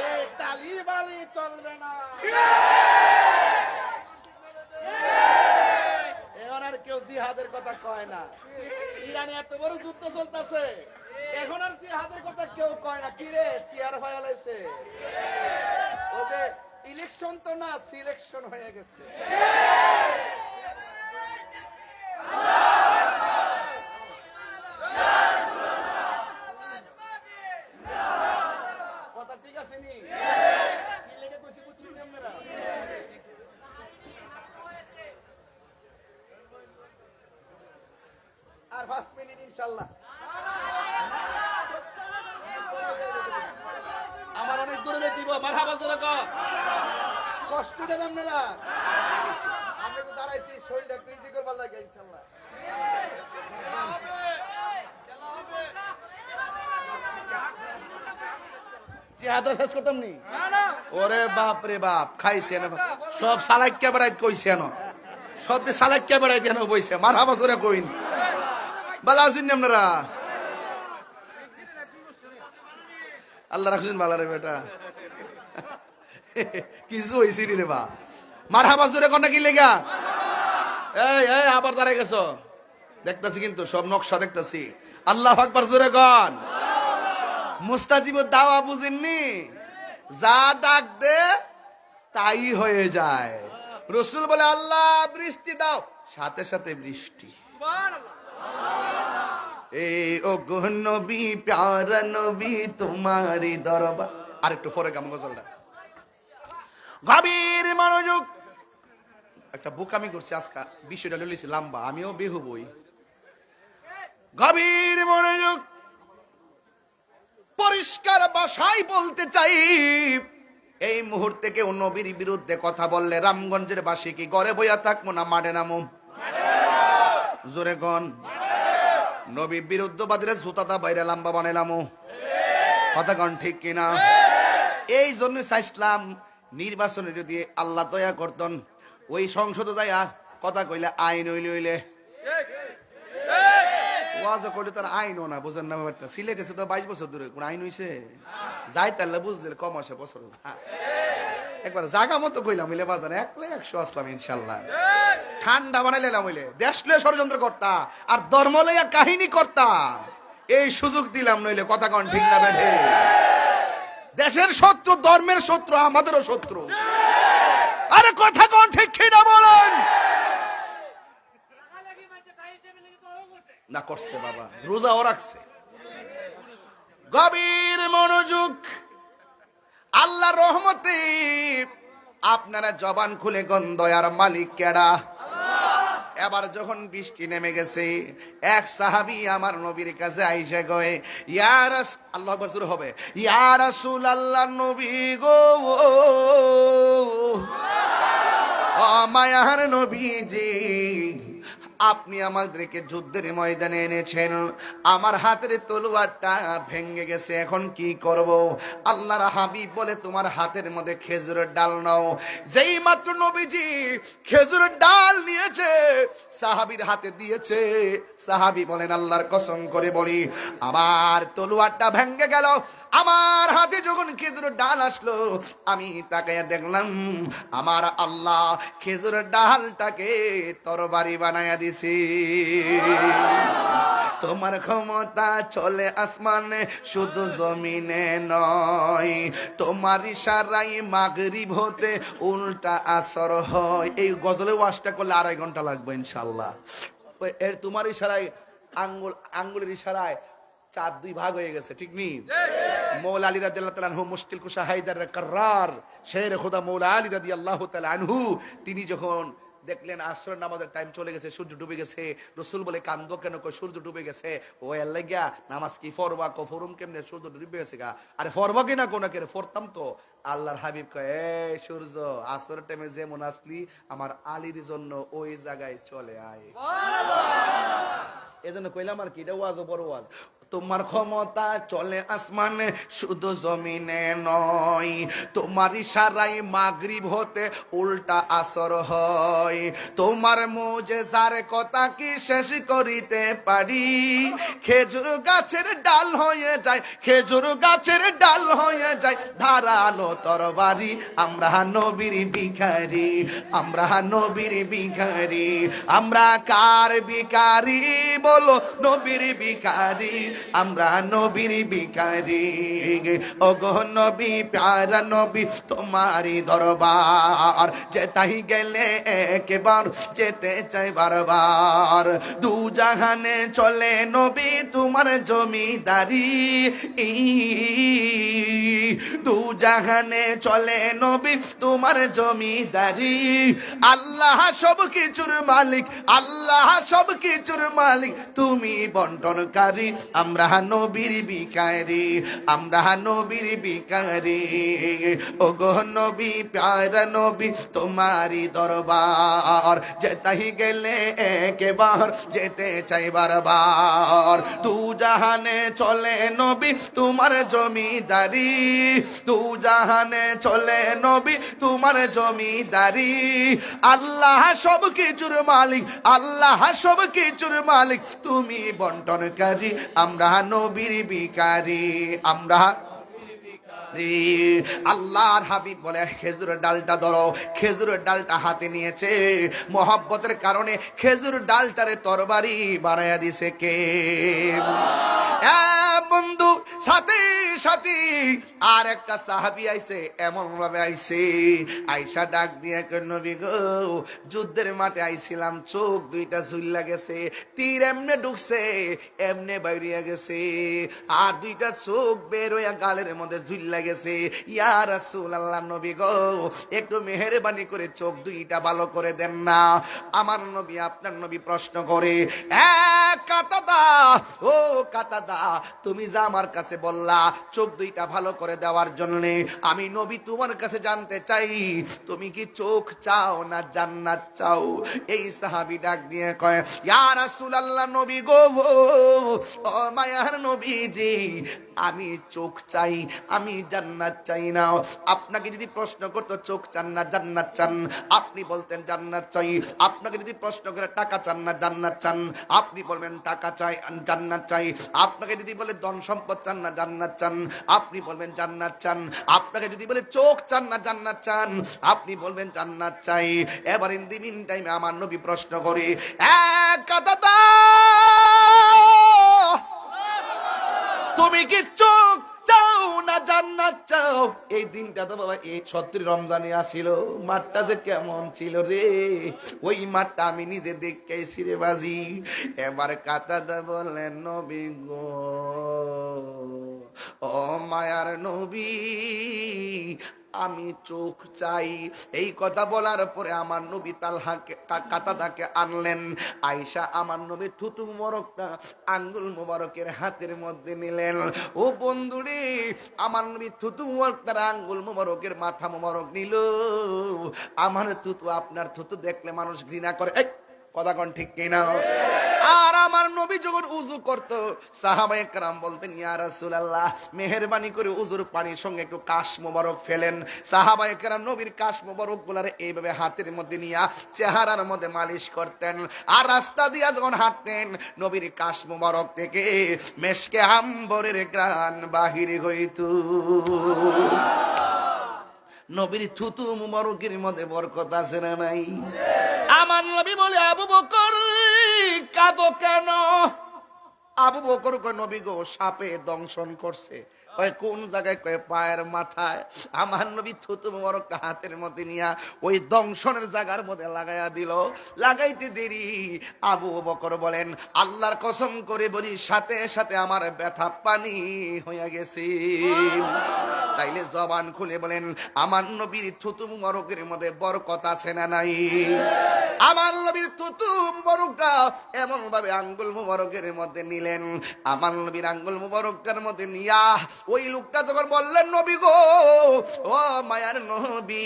এই তালি বালি চলবে না। এখন আর কেউ জিহাদের কথা কয় না। ইরানে এত বড় যুদ্ধ চলতেছে, এখন আর জিহাদের কথা কেউ কয় না। কি রে সিয়ার হয়ে লাইছে? ওই যে ইলেকশন তো না, সিলেকশন হয়ে গেছে। কথা ঠিক আছে নি? কি লেগে কইছি বুঝছেন আপনারা? আর 5 মিনিট ইনশাআল্লাহ। আমার অনেক দূরে দিব। মারহাবা জোরে কর। কষ্ট দেন আপনারা? আমি তো দাঁড়াইছি, শরীরটা পিজি করবার লাগে ইনশাআল্লাহ। জিহাদা শেষ করতাম নি? ওরে বাপ রে বাপ, খাইছে না সব সালাক্কা বেড়াইত কইছে না, সব সালাক্কা বেড়াইত কেন বইছে। মারহাবা জোরে কইন। ভালো আছেন নি আপনারা? আল্লাহ রাখছেন ভালো রে বেটা। কিছু হয়েছি রে বা মার হাবা জোরে কন্যা কি লেগা? এই এই আবার দাঁড়ায় গেছো, দেখতেছি কিন্তু সব নকশা দেখতেছি। আল্লাহ আকবার জোরে কন। মুস্তাজিবুদ দাওয়া বুঝেননি? যা ডাক দে তাই হয়ে যায়। রসুল বলে আল্লাহ বৃষ্টি দাও, সাথে সাথে বৃষ্টি। এই ও গো নবী প্যারা নবী তোমারি দরবার। আরেকটু পরে গাম গজলটা। গভীর মনোযোগ। একটা বোকামি করছি আজকে, বিষয়টা লইছি লম্বা, আমিও বেহু বই। গভীর মনোযোগ। পরিষ্কার ভাষায় বলতে চাই, এই মুহূর্তে কেউ নবীর বিরুদ্ধে কথা বললে রামগঞ্জের বাসী কি ঘরে বইয়া থাকবো না মাঠে নামো? জোরে গন। নবী বিরুদ্ধবাদীরা জুতাটা বাইরে লম্বা বানাইলামো, কথা গন ঠিক কিনা? এই জন্য চাইছিলাম নির্বাচনে যদি আল্লাহ দয়া করতেন, ওই সংসদে যাইয়া কথা কইলে আইন হইলে ওয়াজ করলে তার আইনও না, বুঝেন না ব্যাপারটা? সিলেটেছে তো 22 বছর ধরে, কোন আইন হইছে? যাই তাহলে বুঝলে কম আসে বছর। একবার জাগা মতো কইলাম হইলে বাজারে 100 আসলাম ইনশাল্লাহ। ঠান্ডা বানাইলাম হইলে দেশ লইয়া ষড়যন্ত্র করতা আর ধর্ম লইয়া কাহিনী করতা, এই সুযোগ দিলাম নইলে কথা কন ঠিক না বেঠে? দেশের শত্রু, ধর্মের শত্রু, আমাদেরও শত্রু। আরে কথা কন ঠিক কিনা বলেন? না করছে বাবা, রোজাও রাখছে। গভীর মনোযোগ। আল্লাহ রহমতে আপনারা জবান খুলে কোন দয়ার মালিক কেডা? এবার যখন বৃষ্টি নেমে গেছে, এক সাহাবী আমার নবীর কাছে আইসা কয়, ইয়া রাসূল, আল্লাহু আকবার জোরে হবে, ইয়া রাসূলুল্লাহ, নবী গো, ও মায়ার নবীজি, আপনি আমাদেরকে যুদ্ধের ময়দানে এনেছেন, আমার হাতের তলোয়ারটা ভেঙে গেছে, এখন কি করব? আল্লাহর হাবিব বলে, তোমার হাতের মধ্যে খেজুরের ডাল নাও। যেই মাত্র নবীজি খেজুরের ডাল নিয়েছে, সাহাবীর হাতে দিয়েছে, সাহাবী বলেন, আল্লাহর কসম করে বলি, আমার তলোয়ারটা ভেঙে গেল। আমার হাতে যখন খেজুরের ডাল আসলো, আমি তাকায়া দেখলাম আমার আল্লাহ খেজুরের ডালটাকে তরবারি বানায়া দিছে। তোমার ক্ষমতা চলে আসমানে, শুধু জমিনে নয়, তোমার ইশারায় মাগরিব হতে উল্টা আসর হয়। এই গজলের ওয়াজটা করলে 2.5 ঘন্টা লাগবে ইনশাআল্লাহ। এর তোমার ইশারায় আঙ্গুলের ইশারায় চাঁদ 2 ভাগ হয়ে গেছে, ঠিক নি? মৌলা আলী রাদিয়াল্লাহু তাআলা আনহু, মুশকিল কুশা হায়দার কাররার, শের খোদা মৌলা আলী রাদিয়াল্লাহু তাআলা আনহু, তিনি যখন দেখলেন আসরের নামাজের টাইম চলে গেছে, সূর্য ডুবে গেছে, রসুল বলে, কান্দো কেন? কই সূর্য ডুবে গেছে। ও আল্লাহ গিয়া নামাজ কি ফরবা? কো ফরুম কেমনে? সূর্য ডুবে গেছে গা। আরে ফরবা কিনা কোন কে ফরতাম তো। আল্লাহর হাবিব কয়, এই সূর্য, আসরের টাইমে যেমন আসলি আমার আলীর জন্য ওই জায়গায় চলে আয়। সুবহানাল্লাহ। এজন্য কইলাম আর কি, এটা ওয়াজ, বড় ওয়াজ। তোমার ক্ষমতা চলে আসমানে, শুধু জমিনে নয়, তোমার ইশারায় মাগরিব হতে উল্টা আসর হয়, তোমার মুজিজার কথা কি শেষ করিতে পারি? খেজুর গাছের ডাল হয়ে যায়, খেজুর গাছের ডাল হয়ে যায় ধারালো তরবারি। আমরা নবীর ভিখারি, আমরা নবীর ভিখারি, আমরা কার ভিখারি বলো? নবীর ভিখারি, আমরা নবীর ভিখারি। ও গো নবী, প্যারা নবী, তোমারই দরবার যেতাই গেলে একবার, যেতে চাই বারবার। দু জাহানে চলে নবী তোমার জমিদারি, দু জাহানে চলে নবী তোমার জমিদারি। আল্লাহ সব কিছুর মালিক, আল্লাহ সব কিছুর মালিক, তুমি বন্টনকারী। আমরা নবীর ভিখারি, আমরা নবীর ভিখারি। ও গো নবী প্যারা নবী তোমারি দরবার যেতাই গেলে একবার যেতে চাই বারবার। দু জাহানে চলে নবী তোমার জমিদারি, দু জাহানে চলে নবী তোমার জমিদারি। আল্লাহ সব কিছুর মালিক, আল্লাহ সব কিছুর মালিক, তুমি বন্টনকারী। আমরা নবীর ভিখারি, আমরা আল্লাহর হাবিব বলে খেজুরের ডালটা ধরো। খেজুরের ডালটা হাতে নিয়েছে, মহব্বতের কারণে খেজুর ডালটারে তরবারি বানায়া দিছে কে? বন্ধু সাথে সাথে আর একটা সাহাবী আইছে, এমন ভাবে আইছে, আইসা ডাক দিয়ে কই নবী গো যুদ্ধের মাঠে আইছিলাম, চোখ দুইটা ঝুল্লা গেছে, তীর এমনে ঢুকছে এমনে বাইরিয়া গেছে, আর দুইটা চোখ বের হইয়া গালের মধ্যে ঝুল্লা গেছে। ইয়া রাসূলুল্লাহ নবী গো একটু মেহেরবানি করে চোখ দুইটা ভালো করে দেন না। আমার নবী আপনার নবী প্রশ্ন করে, কাতাদা, ও কাতাদা তুমি যা আমার কাছে বললা চোখ দুইটা ভালো করে দেওয়ার জন্য, আমি নবী তোমার কাছে জানতে চাই তুমি কি চোখ চাও না জান্নাত চাও? এই সাহাবী ডাক দিয়ে কয়, ইয়া রাসূলুল্লাহ নবী গো, ও মায়ার নবীজি আমি চোখ চাই, আমি জান্নাত চাই না। আপনাকে যদি প্রশ্ন করতো চোখ চান না জান্নাত চান, আপনি বলতেন জান্নাত চাই। আপনাকে যদি প্রশ্ন করে টাকা চান না জান্নাত চান, আপনি বলবেন টাকা চাই জান্নাত চাই। আপনাকে যদি বলে ধন সম্পদ চান না জান্নাত চান, আপনি বলবেন জান্নাত চান। আপনাকে যদি বলে চোখ চান না জান্নাত চান, আপনি বলবেন জান্নাত চাই। এবার ইন দি মিন টাইমে আমার নবী প্রশ্ন করে, কাতাদা তুমি কি চোখ চাও না জান্নাত চাও? এই দিনটা তো বাবা এই 36 রমজানে আসিল, মাঠটা যে কেমন ছিল রে, ওই মাঠটা আমি নিজে দেখেছি রে বাজি। এবার কাতাদা বললেন নবী গো, ও মায়ার নবী আমি চোখ চাই। এই কথা বলার পরে আমার নবী তালহাকে কাতাদাকে আনলেন। আয়েশা আমার নবী থুতু মোবারকটা আঙ্গুল মোবারকের হাতের মধ্যে নিলেন। ও বন্ধুরে আমার নবী থুতু মোবারকটার আঙ্গুল মোবারকের মাথা মোবারক নিল। আমার থুতু আপনার থুতু দেখলে মানুষ ঘৃণা করে, কথা কোন ঠিক কিনা? আর আমার নবী যখন উযু করত সাহাবায়ে কেরাম বলতেন, ইয়া রাসূলুল্লাহ মেহেরবানি করে উযুর পানির সঙ্গে একটু কাশ মোবারক ফেলেন। সাহাবায়ে কেরাম নবীর কাশ মোবারক গুলারে এইভাবে হাতের মধ্যে নিয়া চেহারার মধ্যে মালিশ করতেন। আর রাস্তা দিয়া যখন হাঁটতেন নবীর কাশ মোবারক থেকে মেশকে আম্বরের ঘ্রাণ বাহির হইত। নবীর থুতু মুবারকের মধ্যে বরকত আছে না নাই? আমার নবী বলে, আবু বকর কাঁদো কেন? আবু বকর কয়, নবী গো সাপে দংশন করছে। কয় কোন জায়গায়? কয় পায়ের মাথায়। আমার নবী থুতু মুবারক হাতের মধ্যে নিয়া ওই দংশনের জায়গার মধ্যে লাগাইয়া দিল। লাগাইতে দেরি আবু বকর বলেন, আল্লাহর কসম করে বলি সাথে সাথে আমার ব্যথা পানি হইয়া গেছে। তাইলে জবান খুলে বলেন আমার নবীর থুতু মুবারকের মধ্যে বরকত আছে না নাই? আমার নবীর থুতু মুবারকটা এমন ভাবে আঙ্গুল মুবারকের মধ্যে নিলেন, আমার নবীর আঙ্গুল মুবারকটার মধ্যে নিয়া ওই লোকটা যখন বললেন, নবী গো, ও মায়ার নবী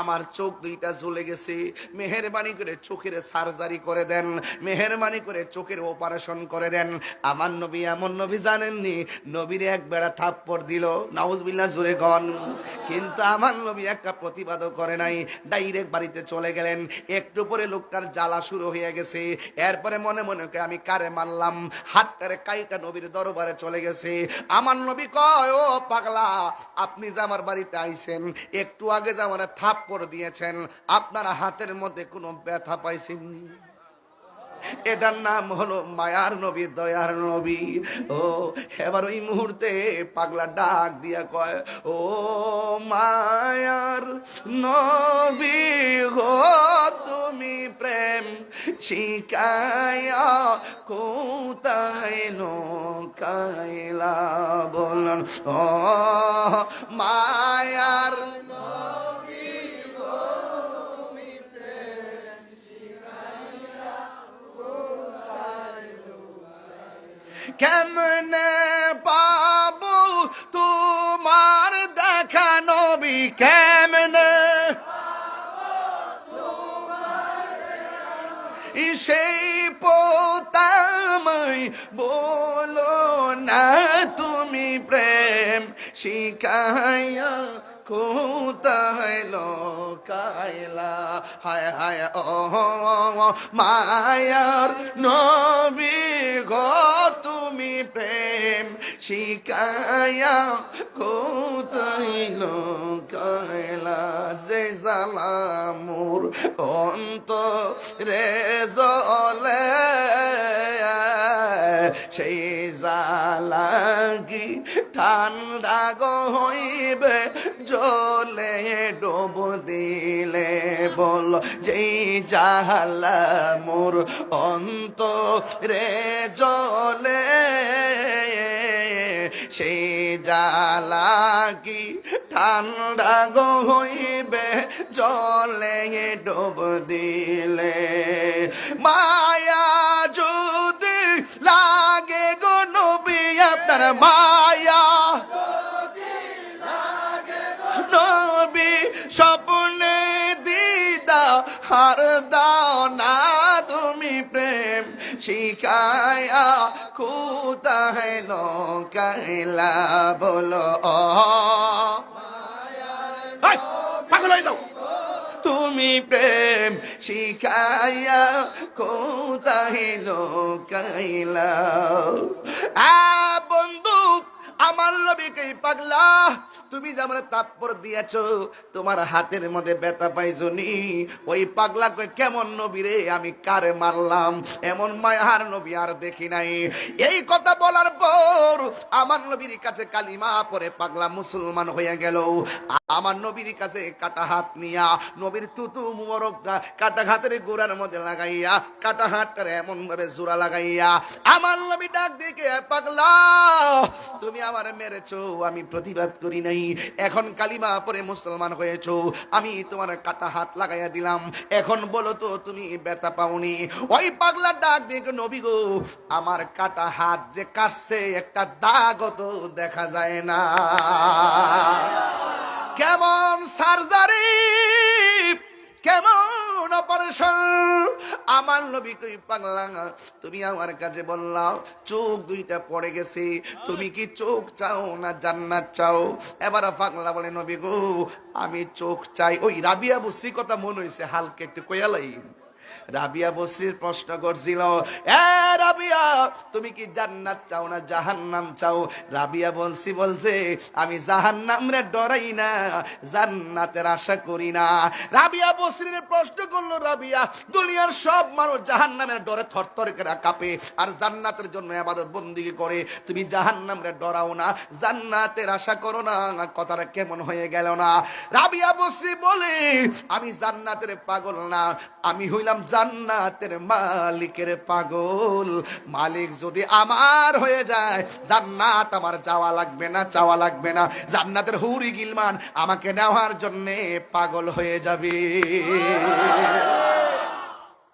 আমার চোখ দুইটা জ্বলে গেছে, মেহেরবানি করে চোখের সার্জারি করে দেন, মেহেরবানি করে চোখের অপারেশন করে দেন। আমার নবী এমন নবী জানেননি, নবীর এক বেড়া থাপ্পড় দিল, নাউজুবিল্লাহ জোরে গন, কিন্তু আমার নবী একটা প্রতিবাদও করে নাই, ডাইরেক্ট বাড়িতে চলে গেলেন। একটু পরে লোকটার জ্বালা শুরু হয়ে গেছে। এরপরে মনে মনে আমি কারে মারলাম, হাতটারে কাইটা নবীর দরবারে চলে গেছে। আমার নবী কয়, ও পাগলা আপনি যে আমার বাড়িতে আইছেন, একটু আগে যে আমার থাপ্পড় দিয়েছেন, আপনার হাতের মধ্যে কোনো ব্যথা পাইছেননি? এটার নাম হলো মায়ার নবী, দয়ার নবী। ও এবার ওই মুহূর্তে পাগলা ডাক দিয়া কয়, ও মায়ার নবী গো তুমি প্রেম শিখায়া কোথায় নৌকাইলা বলন, ও মায়ার কেমনে পাবো তোমার দেখা নবী, কেমনে সেই পোতাময় বলো না তুমি প্রেম শিখাইয়া কোথায় লোকাইলা। হায় হায় ও মায়ার নবী গো তুমি প্রেম শিখাইয়া কোথায় লোকাইলা। যে জ্বালা মোর অন্তরে জ্বলে সেই জ্বালা কি ঠান্ডা গো হইবে জলে ডুব দিলে। বল যেই জ্বালা মোর অন্তরে জ্বলে সেই জ্বালা কি ঠান্ডা গো হইবে জলে ডুব দিলে। মায়া যদি লাগে গো নবী আপনার, মায়া নবী স্বপ্নে দিদা হার দাও না তুমি প্রেম শিখায়া কোথায় লোকাইলা। বলো পাগল হয়ে যাও। তুমি প্রেম শিখাইয়া কোথায় লোকাইলা। বন্ধু আমার নবীকে পাগলা তুমি যে আমার তাপ্পর দিয়েছো, তোমার হাতের মধ্যে ব্যথা পাইছনি, ওই পাগলা কই কেমন নবী রে, আমি কারে মারলাম, এমন মায়ার নবী আর দেখি নাই। এই কথা বলার পর আমার নবীর কাছে কালিমা পরে পাগলা মুসলমান হয়ে গেল। আমার নবীর কাছে কাটা হাত নিয়া নবীর তুতু মুবারকটা কাটা হাতের গোড়ার মধ্যে লাগাইয়া কাটা হাতটারে এমন ভাবে জোড়া লাগাইয়া আমার নবী ডাক দিকে, পাগলা তুমি আমার মেরেছো, আমি প্রতিবাদ করি নাই, এখন কালিমা পরে মুসলমান হয়েছো, আমি তোমার কাটা হাত লাগাইয়া দিলাম, এখন বলো তো তুমি ব্যথা পাওনি? ওই পাগলা ডাক দিকে, নবী গো আমার কাটা হাত যে কাটছে একটা দাগ তো দেখা যায় না। কেমন সার্জারি, কেমন অপারেশন। আমার নবী কই পাগলা তুমি আমার কাছে বললাম চোখ দুইটা পড়ে গেছে, তুমি কি চোখ চাও না জান্নাত চাও? এবার পাগলা বলে নবী গো আমি চোখ চাই। ওই রাবিয়া বসরি কথা মনে হইছে হালকা একটু কয়ালাই। রাবিয়া বসরির প্রশ্ন করছিল, এ রাবিয়া তুমি কি জান্নাত চাও না জাহান্নাম চাও? রাবিয়া বলছে আমি জাহান্নাম রে ডরাই না, জান্নাতের আশা করি না। রাবিয়া বসরির প্রশ্ন করলো, রাবিয়া দুনিয়ার সব মানুষ জাহান্নামের ডরে থরথর করে কাঁপে আর জান্নাতের জন্য ইবাদত বন্দেগী করে, তুমি জাহান্নাম রে ডরাও না, জান্নাতের আশা করো না, কথাটা কেমন হয়ে গেল না? রাবিয়া বসরি বলে আমি জান্নাতের পাগল না, আমি হইলাম জান্নাতের মালিকের পাগল। মালিক যদি আমার হয়ে যায় জান্নাত আমার যাওয়া লাগবে না, চাওয়া লাগবে না, জান্নাতের হুরি গিলমান আমাকে নেওয়ার জন্য পাগল হয়ে যাবে।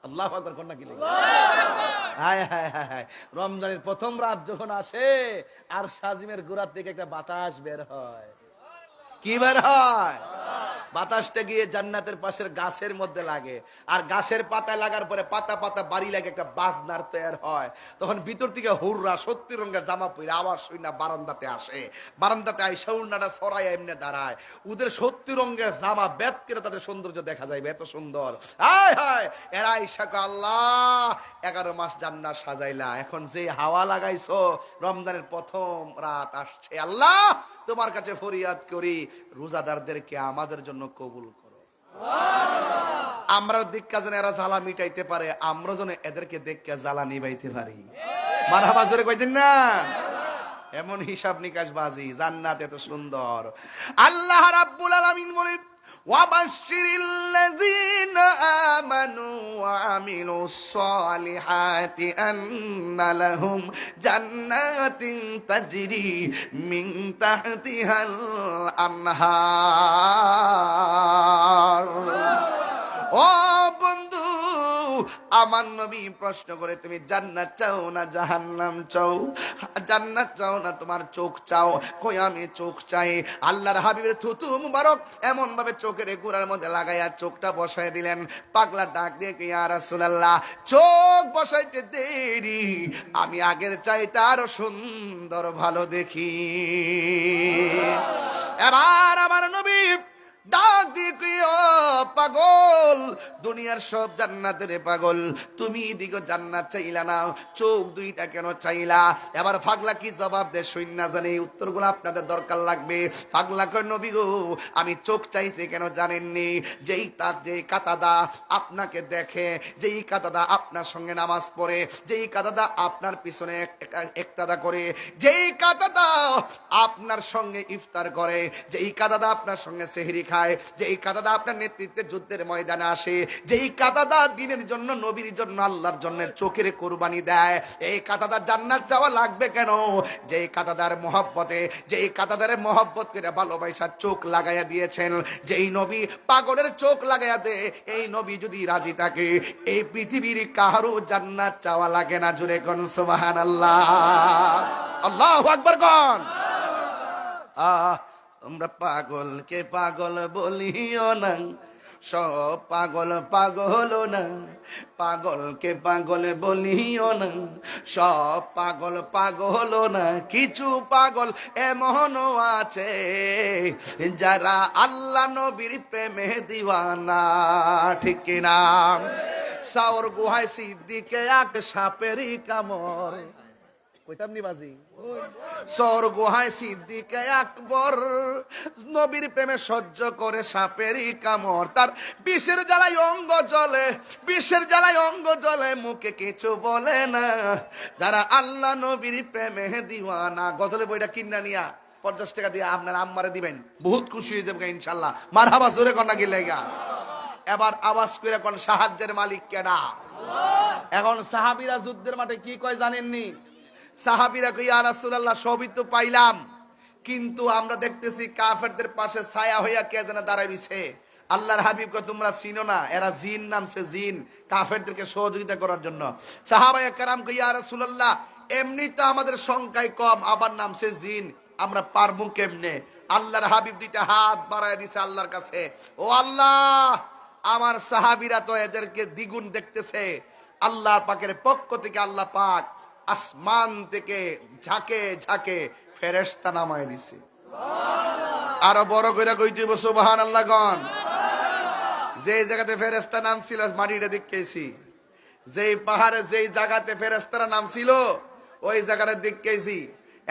আল্লাহু আকবার কোন নাকি? হায় হায় হায় হায়। রমজানের প্রথম রাত যখন আসে আর সাজিমের গোড়া থেকে একটা বাতাস বের হয়। কি বের হয়? বাতাসটা গিয়ে জান্নাতের পাশের গাছের মধ্যে লাগে, আর গাছের পাতা লাগার পরে পাতা পাতা বাড়ি লাগে একটা বাজনার তৈরি হয়। তখন ভিতর থেকে হুররা 70 রঙের জামা পরে আবার শুইনা বারান্দাতে আসে, বারান্দাতে আইসা উন্নাটা সরাই এমনি দাঁড়ায়, ওদের 70 রঙের জামা বেদ করে তাদের সৌন্দর্য দেখা যায়, এত সুন্দর। হায় হায়, এরা আইসা কয় আল্লাহ 11 মাস জান্নাত সাজাইলা, এখন যে হাওয়া লাগাইছো রমজানের প্রথম রাত আসছে, আল্লাহ তোমার কাছে ফরিয়াদ করি রোজাদারদেরকে আমাদের জন্য কবুল করো। আমরা দেখা যেন এরা জ্বালা মিটাইতে পারে, আমরা যেন এদেরকে দেখে জ্বালা নিবাইতে পারি। মারহাবা জোরে কইতেন না? এমন হিসাব নিকাশ বাজি, জান্নাত এত সুন্দর। আল্লাহ রাব্বুল আলামিন বলেন ওয়াবাশশিরিল্লাযীনা আমানু ওয়া আমিলুস সালিহাতি আন্না লাহুম জান্নাতিন তাজরি মিন তাহতিহাল আনহার। ও বন্ধু আমার নবী প্রশ্ন করে, তুমি জান্নাত চাও না জাহান্নাম চাও? জান্নাত চাও না তোমার চোখ চাও? কই আমি চোখ চাই। আল্লাহর হাবিবের থুতু মুবারক এমন ভাবে চোখের গোড়ার মধ্যে লাগাইয়া চোখটা বসায় দিলেন। পাগলা ডাক দিয়ে কি, ইয়া রাসূলুল্লাহ, চোখ বসাইতে দেরি, আমি আগের চাইতে আরো সুন্দর ভালো দেখি। এবার আমার নবী ডাক দিয়ে কই, ও পাগল, দুনিয়ার সব জান্নাতের পাগল, তুমি দিগো জান্নাত চাইলা না, চোখ দুইটা কেন চাইলা? এবার পাগলা কি জবাব দেয় শূন্য জানে, উত্তরগুলো আপনাদের দরকার লাগবে। পাগলা কয়, নবী গো, আমি চোখ চাইছি কেন জানেননি? যেই কাতাদা আপনাকে দেখে, যেই কাতাদা আপনার সঙ্গে নামাজ পড়ে, যেই কাতাদা আপনার পিছনে একতাদা করে, যেই কাতাদা আপনার সঙ্গে ইফতার করে, যেই কাতাদা আপনার সঙ্গে সেহরি খায়, যেই কাতাদা আপনার নেতৃত্বে যুদ্ধের ময়দানে আসে, যেই কাতাদা দিনের জন্য, নবীর জন্য, আল্লাহর জন্য চোখের কুরবানি দেয়, এই কাতাদা জান্নাত যাওয়া লাগবে কেন? যেই কাতাদার মহব্বতে, যেই কাতাদার মহব্বত করে ভালোবাসা চোখ লাগাইয়া দিয়েছেন, যেই নবী পাগলের চোখ লাগাইয়া দে, এই নবী যদি রাজি থাকে, এই পৃথিবীর কাহারও জান্নাত চাওয়া লাগে না। জুড়ে কোন সুবহানাল্লাহ, আল্লাহু আকবার কোন। তোমরা পাগলকে পাগল বলিও না, সব পাগল পাগল না। পাগলকে পাগল বলিও না, সব পাগল পাগল না। কিছু পাগল এমনও আছে যারা আল্লাহ নবীর প্রেমে দিওয়ানা। ঠিক কিনা? সাওর গুহায় সিদ্দিকে এক সাপেরই কামড়, কইতাম নি বাজি, সর গুহায় সিদ্দিকে আকবর নবীর প্রেমে সহ্য করে সাপেরই কামড়। তার বিষের জ্বালায় অঙ্গ জ্বলে, বিষের জ্বালায় অঙ্গ জ্বলে, মুখে কিছু বলে না। যারা আল্লাহ নবীর প্রেমে দিওয়ানা, গজলের বইটা কিনা নিয়া 50 টাকা দিয়ে আপনার আম্মারে দিবেন, বহুত খুশি হয়ে যাবে ইনশাল্লাহ। মারহাবা, জোরে কন্যা গিলে গা। এবার আওয়াজ করে কোন সাহায্যের মালিক কেডা? এখন সাহাবীরা যুদ্ধের মাঠে কি কয় জানেননি? সাহাবীরা কই, ইয়া রাসূলুল্লাহ, সবই তো পাইলাম, কিন্তু আমরা দেখতেছি কাফেরদের পাশে ছায়া হইয়া কে যেন দাঁড়ায় রইছে। আল্লাহর হাবিব কয়, তোমরা চিনো না, এরা জিন নামছে, জিন, কাফেরদেরকে সহযোগিতা করার জন্য। সাহাবায়ে কেরাম কই, ইয়া রাসূলুল্লাহ, এমনি তো আমাদের সংখ্যায় কম, আবার নামছে জিন, আমরা পারবো কেমনে? আল্লাহর হাবিব দুইটা হাত বাড়ায় দিছে আল্লাহর কাছে, ও আল্লাহ, আমার সাহাবীরা তো এদেরকে দ্বিগুণ দেখতেছে। আল্লাহ পাকের পক্ষ থেকে আল্লাহ পাক আসমান থেকে ঝাঁকে ঝাঁকে ফেরেশতা নামায় দিছে। আরো বড় কইরা কই দিব সুবহানাল্লাহ গণ। যে জায়গাতে ফেরেশতা নাম ছিল মাটিটা দেখেছি, যেই পাহাড়ে যেই জায়গাতে ফেরেশতারা নাম ছিল ওই জায়গাটা দেখেছি।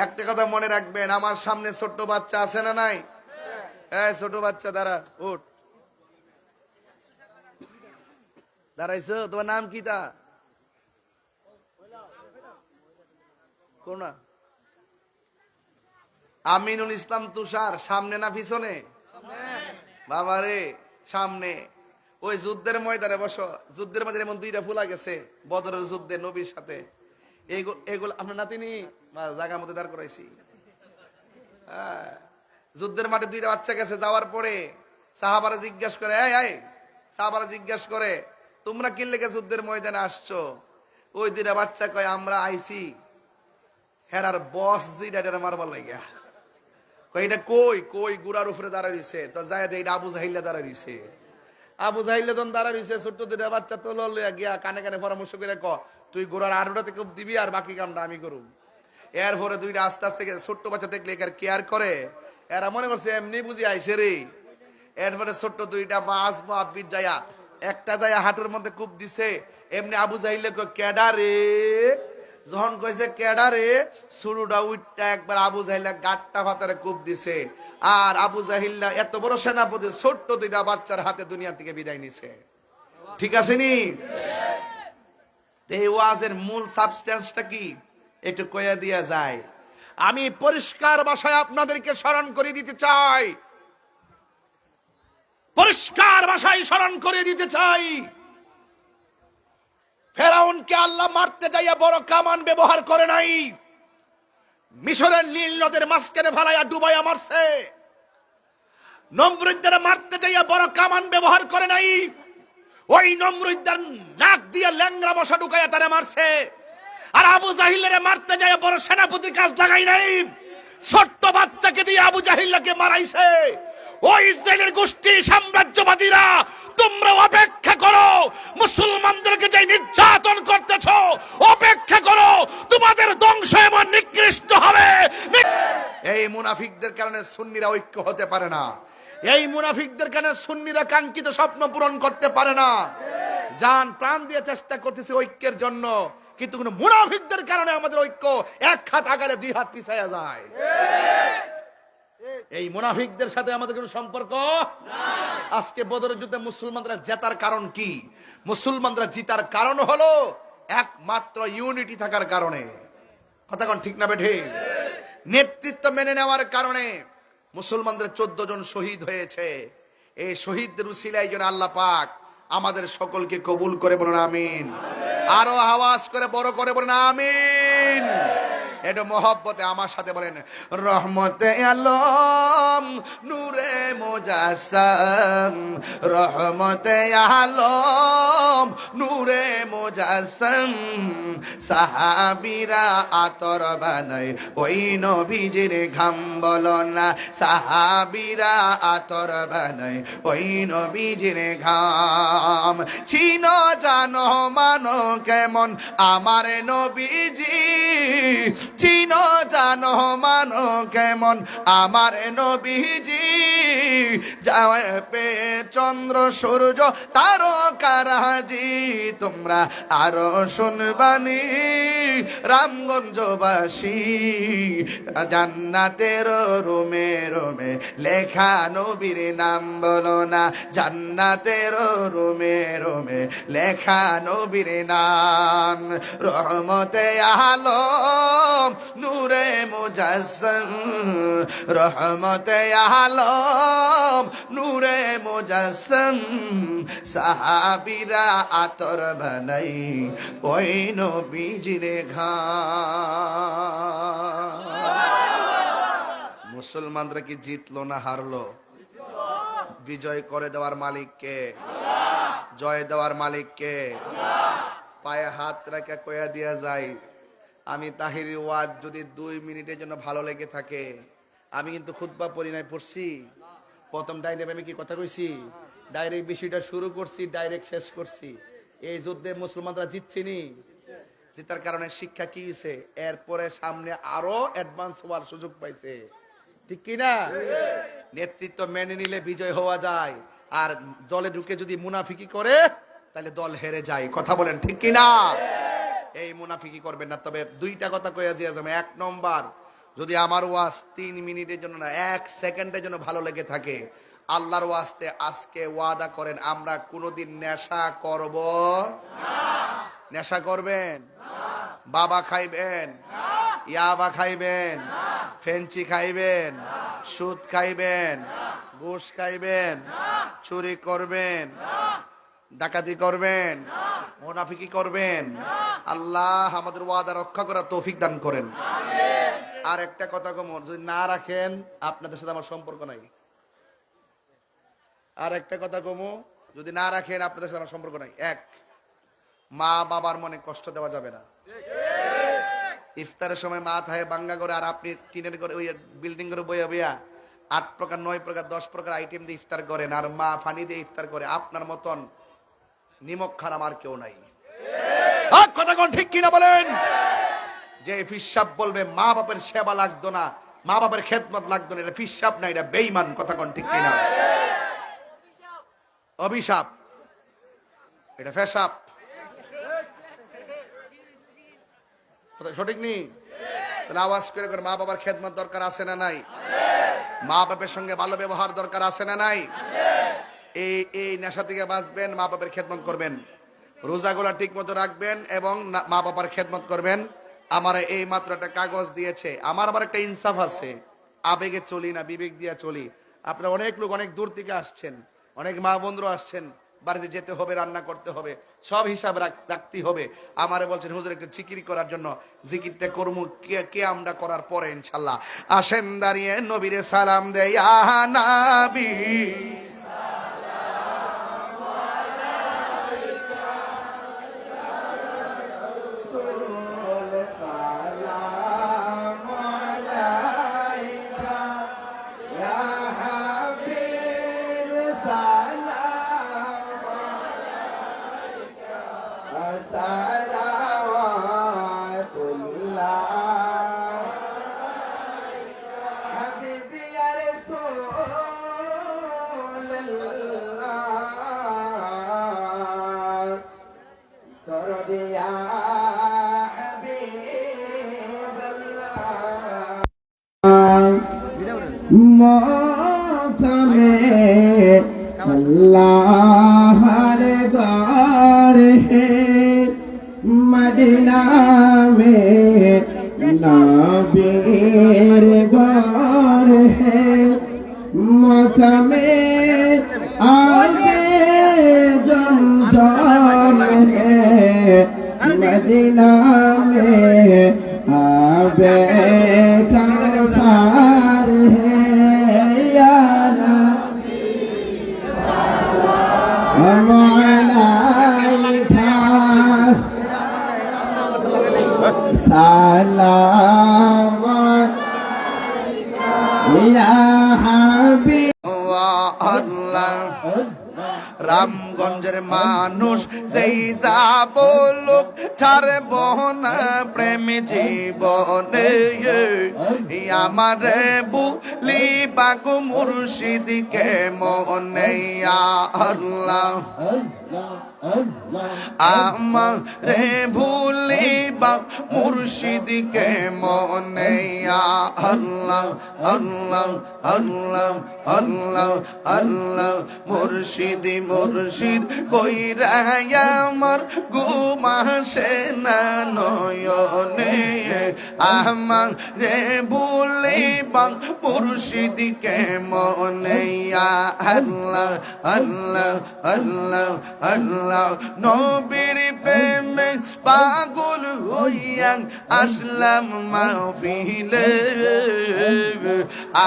একটা কথা মনে রাখবেন, আমার সামনে ছোট্ট বাচ্চা আছে না নাই? এই ছোট বাচ্চা, দাঁড়া, উঠ, দাঁড়াইছো, তোমার নাম কি? তা কোনা? আমিনুল ইসলাম তুষার। সামনে না পিছনে? বাবারে সামনে। ওই যুদ্ধের ময়দানে বসো, যুদ্ধের ময়দানে এমন দুইটা ফুলা গেছে বদরের যুদ্ধে নবীর সাথে। এগুলো আপনার নাতিনি জায়গা মধ্যে দাঁড় করাইছি। যুদ্ধের মাঠে দুইটা বাচ্চা গেছে, যাওয়ার পরে সাহাবারা জিজ্ঞাসা করে, সাহাবারা জিজ্ঞাসা করে, তোমরা কি লেগে যুদ্ধের ময়দানে আসছো? ওই দুইটা বাচ্চা কয়, আমরা আইছি হেরার বস যেটা মারবার লাগিয়া। এটা কই? কই গুড়ার উপরে দাঁড়ায় রইছে। তো যায় এটা আবু জাহিল্লা দাঁড়ায় রইছে। আবু জাহিল্লা যখন দাঁড়ায় রইছে, ছোট্ট দুইটা বাচ্চা তো লইয়া গিয়া কানে কানে পরামর্শ করে ক, তুই গোড়ার আড়ুটাতে কোপ দিবি আর বাকি কামটা আমি করুম। এরপরে দুইটা আস্তে আস্তে ছোট্ট বাচ্চা দেখলে কেয়ার করে, এরা মনে করছে এমনি বুঝি আইসে রে। এরপরে ছোট্ট দুইটা মাছ মাপির যায়া একটা যায়া হাঁটুর মধ্যে কূপ দিছে। এমনি আবু জাহিল্লা কয়, কেডা রে? যখন কইছে কেডা রে, শুরুটা উইটটা একবার আবু জাহিল্লা গাট্টা ভাতারে কূপ দিছে। আর আবু জাহিল্লা এত বড় সেনাপতি ছোট্ট দুইটা বাচ্চার হাতে দুনিয়া থেকে বিদায় নিছে। ঠিক আছে নি? এই ওয়াজের মূল সাবস্টেন্সটা কি একটু কইয়া দিয়া যায়। আমি পরিষ্কার ভাষায় আপনাদেরকে স্মরণ করে দিতে চাই, পরিষ্কার ভাষায় স্মরণ করে দিতে চাই, ফেরাউনকে আল্লাহ মারতে যাইয়া বড় কামান ব্যবহার করে নাই, মিশরের নীল নদের মাঝখানে ফালাইয়া ডুবাইয়া মারছে। নমরুদদের মারতে যাইয়া বড় কামান ব্যবহার করে নাই, ওই নমরুদদের নাক দিয়ে ল্যাংরা মশা ঢুকাইয়া তারা মারছে। আর আবু জাহিলের মারতে যায় বড় সেনাপতির কাজ লাগাই নাই, ছোট্ট বাচ্চাকে দিয়ে আবু জাহিলকে মারাইছে। ওই ইসরায়েলের গোষ্ঠী সাম্রাজ্যবাদীরা, তোমরা অপেক্ষা করো, মুসলমানদেরকে যে নির্যাতন করতেছ অপেক্ষা করো, তোমাদের ধ্বংস এমন নিকৃষ্ট হবে। এই মুনাফিকদের কারণে সুন্নিরা ঐক্য হতে পারে না। এই মুনাফিকদের কারণে সুন্নিরা কাঙ্ক্ষিত স্বপ্ন পূরণ করতে পারে না। জান প্রাণ দিয়ে চেষ্টা করতেছে ঐক্যের জন্য, কিন্তু কোন মুনাফিকদের কারণে আমাদের ঐক্য এক হাত আগালে দুই হাত পিছায়া যায়। এই মুনাফিকদের সাথে আমাদের কোনো সম্পর্ক না। আজকে বদরের যুদ্ধে মুসলমানরা জেতার কারণ কি? মুসলমানরা জিতার কারণ হলো একমাত্র ইউনিটি থাকার কারণে। কথা কোন ঠিক না বেঠে? নেতৃত্ব মেনে নেওয়ার কারণে মুসলমানদের 14 জন শহীদ হয়েছে। এই শহীদদের উসিলায় যেন আল্লাহ পাক আমাদের সকলকে কবুল করে বলুন আমিন। আরো আওয়াজ করে বড় করে বলুন আমিন। এটা মহব্বতে আমার সাথে বলেন, রহমতে আলম নূরে মুজাসসাম, রহমতে আলম নূরে মুজাসসাম, সাহাবীরা আতর বানায় ওই নবীজির ঘাম বলো না, সাহাবীরা আতর বানায় ওই নবীজির ঘাম। চিনো জানো মানো কেমন আমার নবীজি, চিনো জানো মানো কেমন আমার নবীজি, যাওয়ায় পে চন্দ্র সূর্য তারকারাজি, তোমরা আরো শুনবানি রামগঞ্জবাসী, জান্নাতের রুমে রুমে লেখা নবীর নাম বলো না, জান্নাতের রুমে রুমে লেখা নবীর নাম। রহমতে আলম নূরে মুজাসসাম, রহমতে আলম নূরে মুজাসসাম, সাহাবীরা আতর বানাই ওই নবীজির ঘাম। মুসলমানরা কি জিতলো না হারলো? বিজয় করে দেওয়ার মালিককে, জয় দেওয়ার মালিককে। পায়ে হাত রেখে কয়া দিয়া যায়, আমি তাহিরি ওয়াজ যদি 2 মিনিটের জন্য ভালো লেগে থাকে, আমি কিন্তু খুতবা পড়ি নাই, পড়ছি। প্রথম ডাইরেক্ট আমি কি কথা কইছি? ডাইরেক্ট বিষয়টা শুরু করছি, ডাইরেক্ট শেষ করছি। এই যুদ্ধে মুসলমানরা জিতছিনি, জেতার কারণে শিক্ষা কি হয়েছে? এরপরে সামনে আরো অ্যাডভান্স হওয়ার সুযোগ পাইছে, ঠিক কিনা? নেতৃত্ব মেনে নিলে বিজয় হওয়া যায়, আর দলে ঢুকে যদি মুনাফিকি করে তাহলে দল হেরে যায়। কথা বলেন ঠিক কিনা? এই মুনাফিকি করবেন না। তবে 2টা কথা কইয়া দিয়া যাবে। 1 নম্বর, যদি আমার ওয়াজ 3 মিনিটের জন্য না 1 সেকেন্ডের জন্য ভালো লেগে থাকে, আল্লাহর ওয়াস্তে আজকে ওয়াদা করেন আমরা কোনোদিন নেশা করব না। নেশা করবেন না? বাবা খাইবেন না? ইয়াবা খাইবেন না? ফেঞ্চি খাইবেন না? সুদ খাইবেন না? ঘুষ খাইবেন না? চুরি করবেন না? ডাকাতি করবেন না? মুনাফিকি করবেন না? আল্লাহ আমাদের ওয়াদা রক্ষা করার তৌফিক দান করেন। আমিন। আর একটা কথা কমন, যদি না রাখেন আপনাদের সাথে আমার সম্পর্ক নাই। আর একটা কথা কমু, যদি না রাখেন আপনাদের সাথে আমার সম্পর্ক নাই। 1, মা বাবার মনে কষ্ট দেওয়া যাবে না। ইফতারের সময় মা থাকে বাঙ্গা করে, আর আপনি টিনের করে ওই বিল্ডিং করে বইয়া বইয়া 8 প্রকার 9 প্রকার 10 প্রকার আইটেম দিয়ে ইফতার করেন, আর মা ফানি দিয়ে ইফতার করে। আপনার মতন নিমক খান আমার কেউ নাই। কথা কোন ঠিক কিনা বলেন? যে ফিসাব বলবে মা বাপের সেবা লাগতো না, মা বাপের খেদমত লাগতো না, এটা ফিসাব না, এটা বেঈমান। কথা কোন ঠিক কিনা? অভিশাপ, এটা ফেসাব। সঠিক নেই? তাহলে আওয়াজ করে করে মা বাবার খেদমত দরকার আছে না নাই? মা বাপের সঙ্গে ভালো ব্যবহার দরকার আছে না নাই? এই নেশা থেকে বাঁচবেন, মা বাপের খেদমত করবেন, রোজাগুলা ঠিক মতো রাখবেন এবং মা বাবার খেদমত করবেন। আমার এই মাত্র একটা কাগজ দিয়েছে, আমার আবার একটা ইনসাফ আছে, আবেগে চলি না, বিবেক দিয়ে চলি। আপনারা অনেক লোক অনেক দূর থেকে আসছেন, অনেক মা বন্ধুরা আসছেন, বাড়িতে যেতে হবে, রান্না করতে হবে, সব হিসাব রাখতে হবে। আমারে বলছেন হুজুর একটু জিকির করার জন্য, জিকিরটা করবো কে আমরা করার পরে ইনশাল্লাহ। আসেন দাঁড়িয়ে নবীরে সালাম দে ইয়া নবী, সালাওয়াতুল্লাহ হাবিবি ইয়া রাসূলুল্লাহ দরদি ইয়া মৌসুমে अल्लाहर गार है मदीना में नबीर गार है मक्का में आबे जमजम है मदीना में आबे कौसर है या সালাম ইয়া হাবিব আল্লাহ রামগঞ্জের মানুষ যেই যা বলুক ছাড়ব না প্রেম জীবনে আমার বুলি বাগু মুর্শিদকে মনে আল্লাহ আমারে ভুলিবা মুর্শিদকে মনে আল্লাহ আল্লাহ আল্লাহ আল্লাহ আল্লাহ মুর্শিদ মুর্শিদ কইরা আমার ঘুম আসে না নয়নে আমারে ভুলিবা মুর্শিদকে মনে আল্লাহ আল্লাহ আল্লাহ আল্লাহ নবীর প্রেমে পাগল হইয়া আসলাম মাহফিলে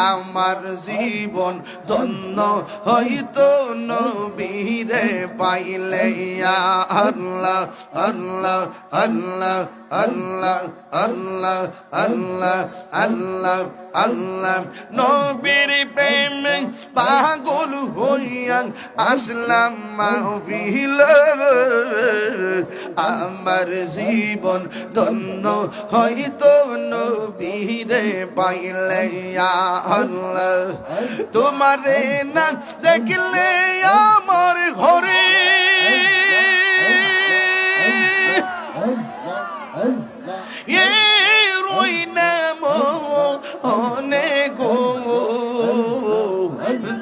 আমার জীবন ধন্য হইতো নবীরে পাইলে আল্লাহ আল্লাহ আল্লাহ আল্লাহ আল্লাহ আল্লাহ আল্লাহ আল্লাহ নবীর প্রেমে পাগল হইয়া আসলাম মাহফিলে আমার জীবন ধন্য হইতো নবীরে পাইলে আল্লাহ তোমারে না দেখলে আমার ঘরে রই না মনে গো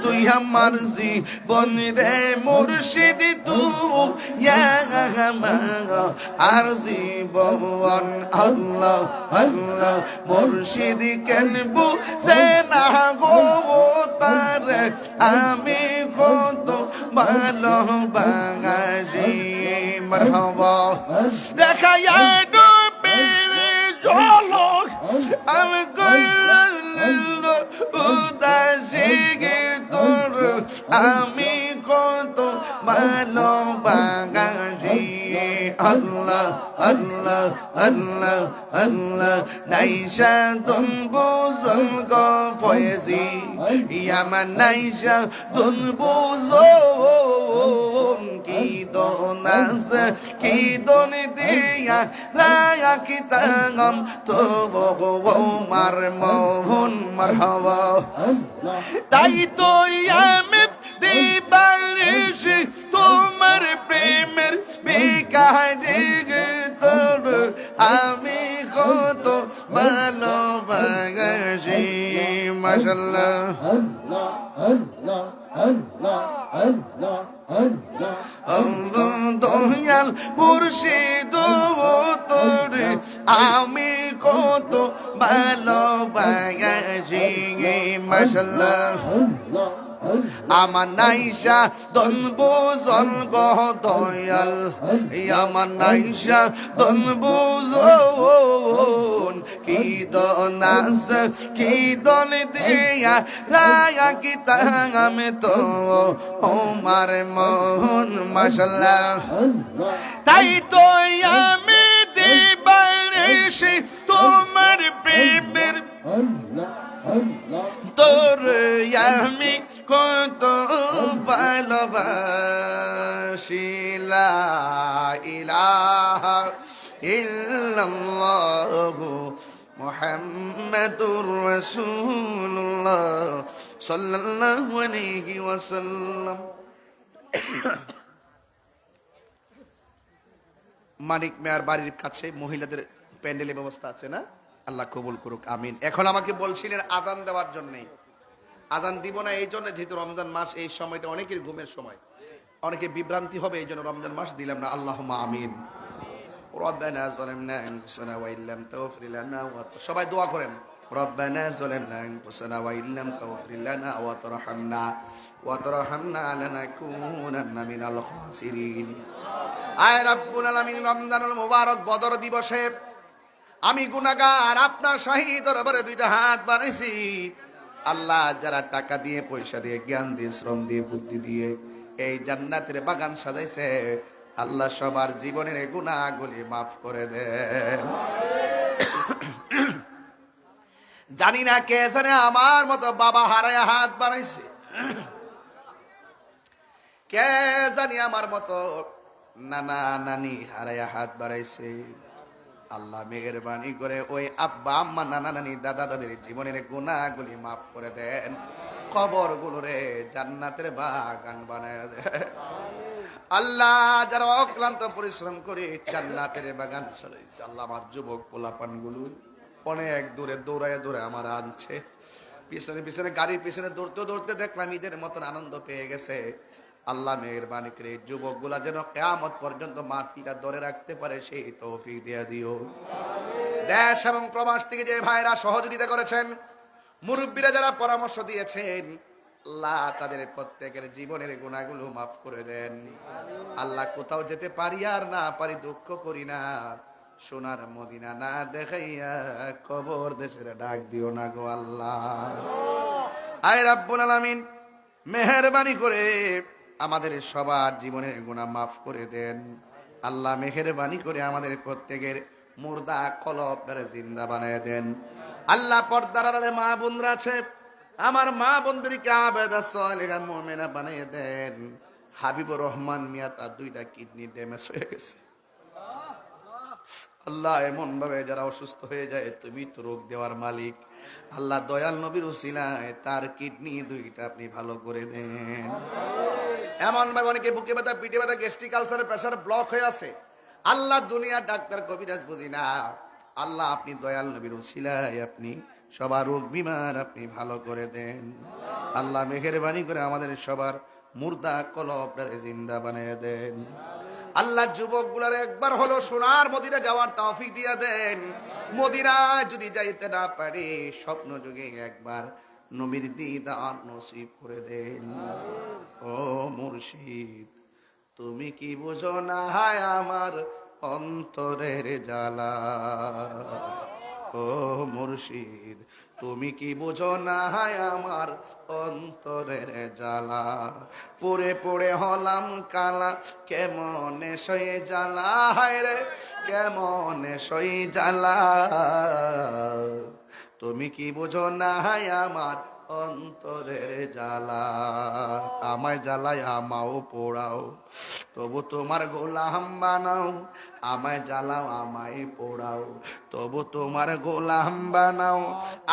তুই আমার জীবন রে মুর্শিদ তুই আর জীবন আল্লাহ আল্লাহ মুর্শিদ কেন বুঝে না গো তার আমি কত ভালোবাসি মারহাবা দেখায়া ঝলক আমি কইল উদাসী গে তোর আমি কত ভালোবাসি আল্লাহ আল্লাহ আল্লাহ আল্লাহ নাইশা তুম বুঝল গো ফয়েজি আমার নাইশা তুম বুঝল কি দোনাস কি দোন দিয়া রাখিতাম তো মার মোহন মারহাবা তাই তো আমি দিবানিশ তোমার প্রেমের বিকারে তোর আমি কত ভালোবাসি মাশাআল্লাহ দয়াল মুর্শিদ তোরে আমি কত ভালোবাসি মাশাআল্লাহ আমার নাইশা দন বুঝন গো দয়াল আমার নাইশা দন বুঝন কি দনাস কি দন দিয়া রায়া কি তাঙামে তো ওমার মোহন মাশাআল্লাহ তাই তো আমি দিবানিশি তোমার প্রেমের তোর আমি কত ভালোবাসি হাসি লা ইলাহা ইল্লাল্লাহু মুহাম্মাদুর রাসূলুল্লাহ সাল্লাল্লাহু আলাইহি ওয়াসাল্লাম। মানিক মেয়ার বাড়ির কাছে মহিলাদের প্যান্ডেলের ব্যবস্থা আছে না? আল্লাহ কবুল করুক, আমিন। এখন আমাকে বলছিলেন আজান দেওয়ার জন্য। আজান দিব না এই জন্য, যেহেতু রমজান মাস, এই সময়টা অনেকের ঘুমের সময়, অনেকে বিভ্রান্তি হবে, এই জন্য রমজান মাস দিলাম না। আল্লাহুম্মা আমিন। রব্বানা যালামনা আনফুসানা ওয়া ইল্লাম তাগফির লানা সবাই দোয়া করেন। রব্বানা যালামনা আনফুসানা ওয়া ইল্লাম তাগফির লানা ওয়া তারহামনা লানাকুনান্না মিনাল খাসিরিন। আয় রাব্বুল আলামিন, রমজানুল মুবারক বদর দিবসে আমি গুনাহগার আপনার শাহী দরবারে দুইটা হাত বাড়াইছি। আল্লাহ, যারা টাকা দিয়ে, পয়সা দিয়ে, জ্ঞান দিয়ে, শ্রম দিয়ে, বুদ্ধি দিয়ে এই জান্নাতের বাগান সাজাইছে, আল্লাহ সবার জীবনের গুনাহগুলি মাফ করে দেন। জানি না কে জানে আমার মতো বাবা হারায় হাত বাড়াইছে, কে জানি আমার মতো নানা নানি হারায় হাত বাড়াইছে। আল্লাহ মেহেরবানি করে ওই আব্বা আম্মা নানা নানি দাদা দাদির জীবনের গুনাহগুলি মাফ করে দেন, কবর গুলোরে জান্নাতের বাগান বানায় দেন। আল্লাহ, যারা অক্লান্ত পরিশ্রম করে জান্নাতের বাগান সাজাইছে, আল্লাহ আমার যুবক পোলাপান গুলো অনেক দূরে দৌড়ায় দৌড়ে আমার আনছে, পিছনে পিছনে গাড়ির পিছনে দৌড়তে দৌড়তে দেখলাম ঈদের মতন আনন্দ পেয়ে গেছে। আল্লাহ মেহেরবানি করে যুবক গুলা যেন কিয়ামত পর্যন্ত মাহফিলটা ধরে রাখতে পারে, সেই তৌফিক দিয়ে দিও। দেশ এবং প্রবাস থেকে যে ভাইরা সহযোগিতা করেছেন, মুরব্বীরা যারা পরামর্শ দিয়েছেন, আল্লাহ তাদের প্রত্যেকের জীবনের গুনাহগুলো মাফ করে দেন। আল্লাহ, কোথাও যেতে পারি আর না পারি দুঃখ করি না, সোনার মদিনা না দেখাইয়া কবর দেশের ডাক দিও না গো আল্লাহ। আয় রাব্বুল আলামিন, মেহেরবানি করে আমাদের সবার জীবনের গুনাহ মাফ করে দেন। আল্লাহ মেহেরবানি করে আমাদের প্রত্যেকের মুর্দা কলবটারে জিন্দা বানায় দেন। আল্লাহ, পর্দার আড়ালে মা বোনরা আছে, আমার মা বোনদেরকে আবেদা সালেহা মুমিনা বানিয়ে দেন। হাবিবুর রহমান মিয়া তার দুইটা কিডনি ড্যামেজ হয়ে গেছে। আল্লাহ, এমন ভাবে যারা অসুস্থ হয়ে যায়, তুমি তো রোগ দেওয়ার মালিক। আল্লাহ, দয়াল নবীর উসিলায় তার কিডনি দুইটা আপনি ভালো করে দেন। এমন ভাবে অনেকে বুকে ব্যথা, পিঠে ব্যথা, গ্যাস্ট্রিক আলসার, প্রেসার ব্লক হয়ে আছে। আল্লাহ, দুনিয়ার ডাক্তার কবিরাজ বুঝি না, আল্লাহ আপনি দয়াল নবীর উসিলায় আপনি সবার রোগ বিমার আপনি ভালো করে দেন। আল্লাহ মেহেরবানি করে আমাদের সবার মুর্দা কলবটারে জিন্দা বানিয়ে দেন। আল্লাহ, যুবক গুলার একবার হলো সোনার মদিনা যাওয়ার তৌফিক দিয়া দেন। মদিনায় যদি যাইতে না পারি, স্বপ্ন যুগে একবার নবীর দিদার নসিব করে দেন। ও মুর্শিদ, তুমি কি বুঝো না হায় আমার অন্তরের জ্বালা। ও মুর্শিদ, তুমি কি বুঝো না হায় আমার অন্তরের জ্বালা। পড়ে পড়ে হলাম কালা, কেমনে সয়ে জ্বালা, হায় রে কেমনে সয়ে জ্বালা। তুমি কি বুঝো না হায় আমার অন্তরের জ্বালা। আমায় জ্বালায় আমাও পোড়াও, তবু তোমার গোলাম বানাও। আমায় জ্বালাও আমায় পোড়াও, তবু তোমার গোলাম বানাও।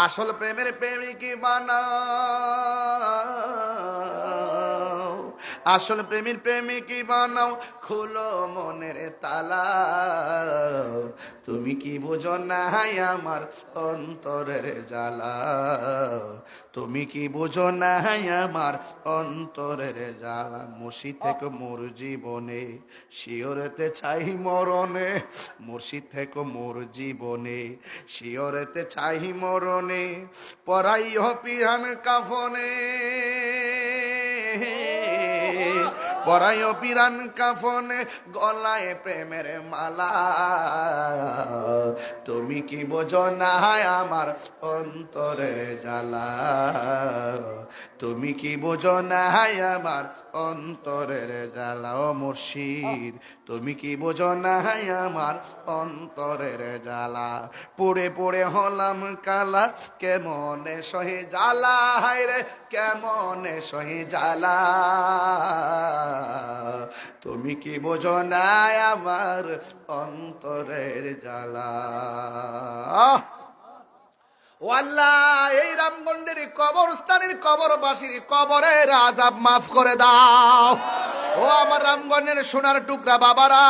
আসল প্রেমের প্রেমিক বানাও, আসল প্রেমের প্রেমিক বানাও। খুলো মনের তালা, তুমি কি বুঝো না আমার অন্তরের জ্বালা। তুমি কি বুঝো না আমার অন্তরের জ্বালা। মুর্শিদ থেকে মোর জীবনে শিওরেতে চাই মরণে, মুর্শিদ থেকে মোর জীবনে শিওরেতে চাই মরণে। পরাইও পিরান কাফনে, পরাইও পিরান কাফনে, গলায় প্রেমের মালা। তুমি কি বোঝো না আমার অন্তরের জ্বালা। তুমি কি বোঝো না আমার অন্তরের জ্বালা। ও মুর্শিদ, তুমি কি বোঝো না আমার অন্তরের জ্বালা। পড়ে পড়ে হলাম কালা, কেমনে সহে জ্বালা, হায় রে কেমনে সহে জ্বালা। তুমি কি বোঝো না আমার অন্তরের জ্বালা। ও আল্লাহ, এই রামগঞ্জের কবরস্থানের কবরবাসীর কবরের আযাব মাফ করে দাও। ও আমার রামগঞ্জের সোনার টুকরা বাবারা,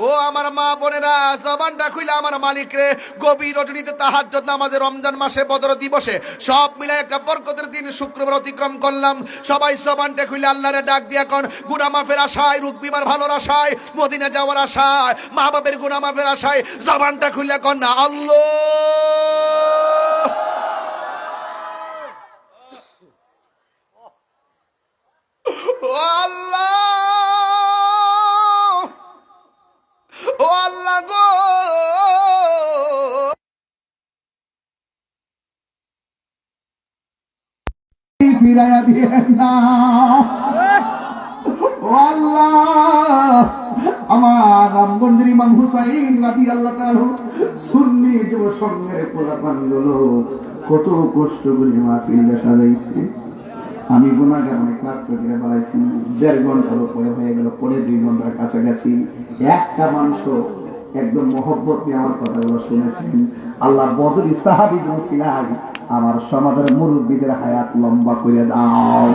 ও আমার মা বোনেরা, জবানটা খুলে আমার মালিক রে, গভীর রজনীতে তাহাজ্জুদ নামাজে, রমজান মাসে, বদর দিবসে সব মিলে একটা বরকতের দিন শুক্রবার অতিক্রম করলাম। সবাই জবানটা খুলে আল্লাহরে ডাক দিয়া কোন গুনাহ মাফের আশায়, রোগ বিমার ভালোর আশায়, মদিনা যাওয়ার আশায়, মা বাবার গুনাহ মাফের আশায় জবানটা খুলে কোন না আল্লাহ। ও আল্লাহ, ও আল্লাহ গো, ফিরাইয়া দিয়েন না। ও আল্লাহ, আমার রামগঞ্জের ইমাম হুসাইন রাদিয়াল্লাহু তাআলা সুন্নি যুব সংঘের পোলাপানগুলো কত কষ্ট করে মাহফিল সাজাইছে। আমি গুনাহগার, অনেক রাত করে বলাইছি, 1.5 ঘন্টার উপরে হয়ে গেল, পরে 2 ঘন্টার কাছাকাছি। একটা মানুষ একদম মহব্বত দিয়ে আমার কথাগুলো শুনেছেন। আল্লাহ বদরি সাহাবীদের উসিলায় আমার সমাজের মুরব্বীদের হায়াত লম্বা করে দাও।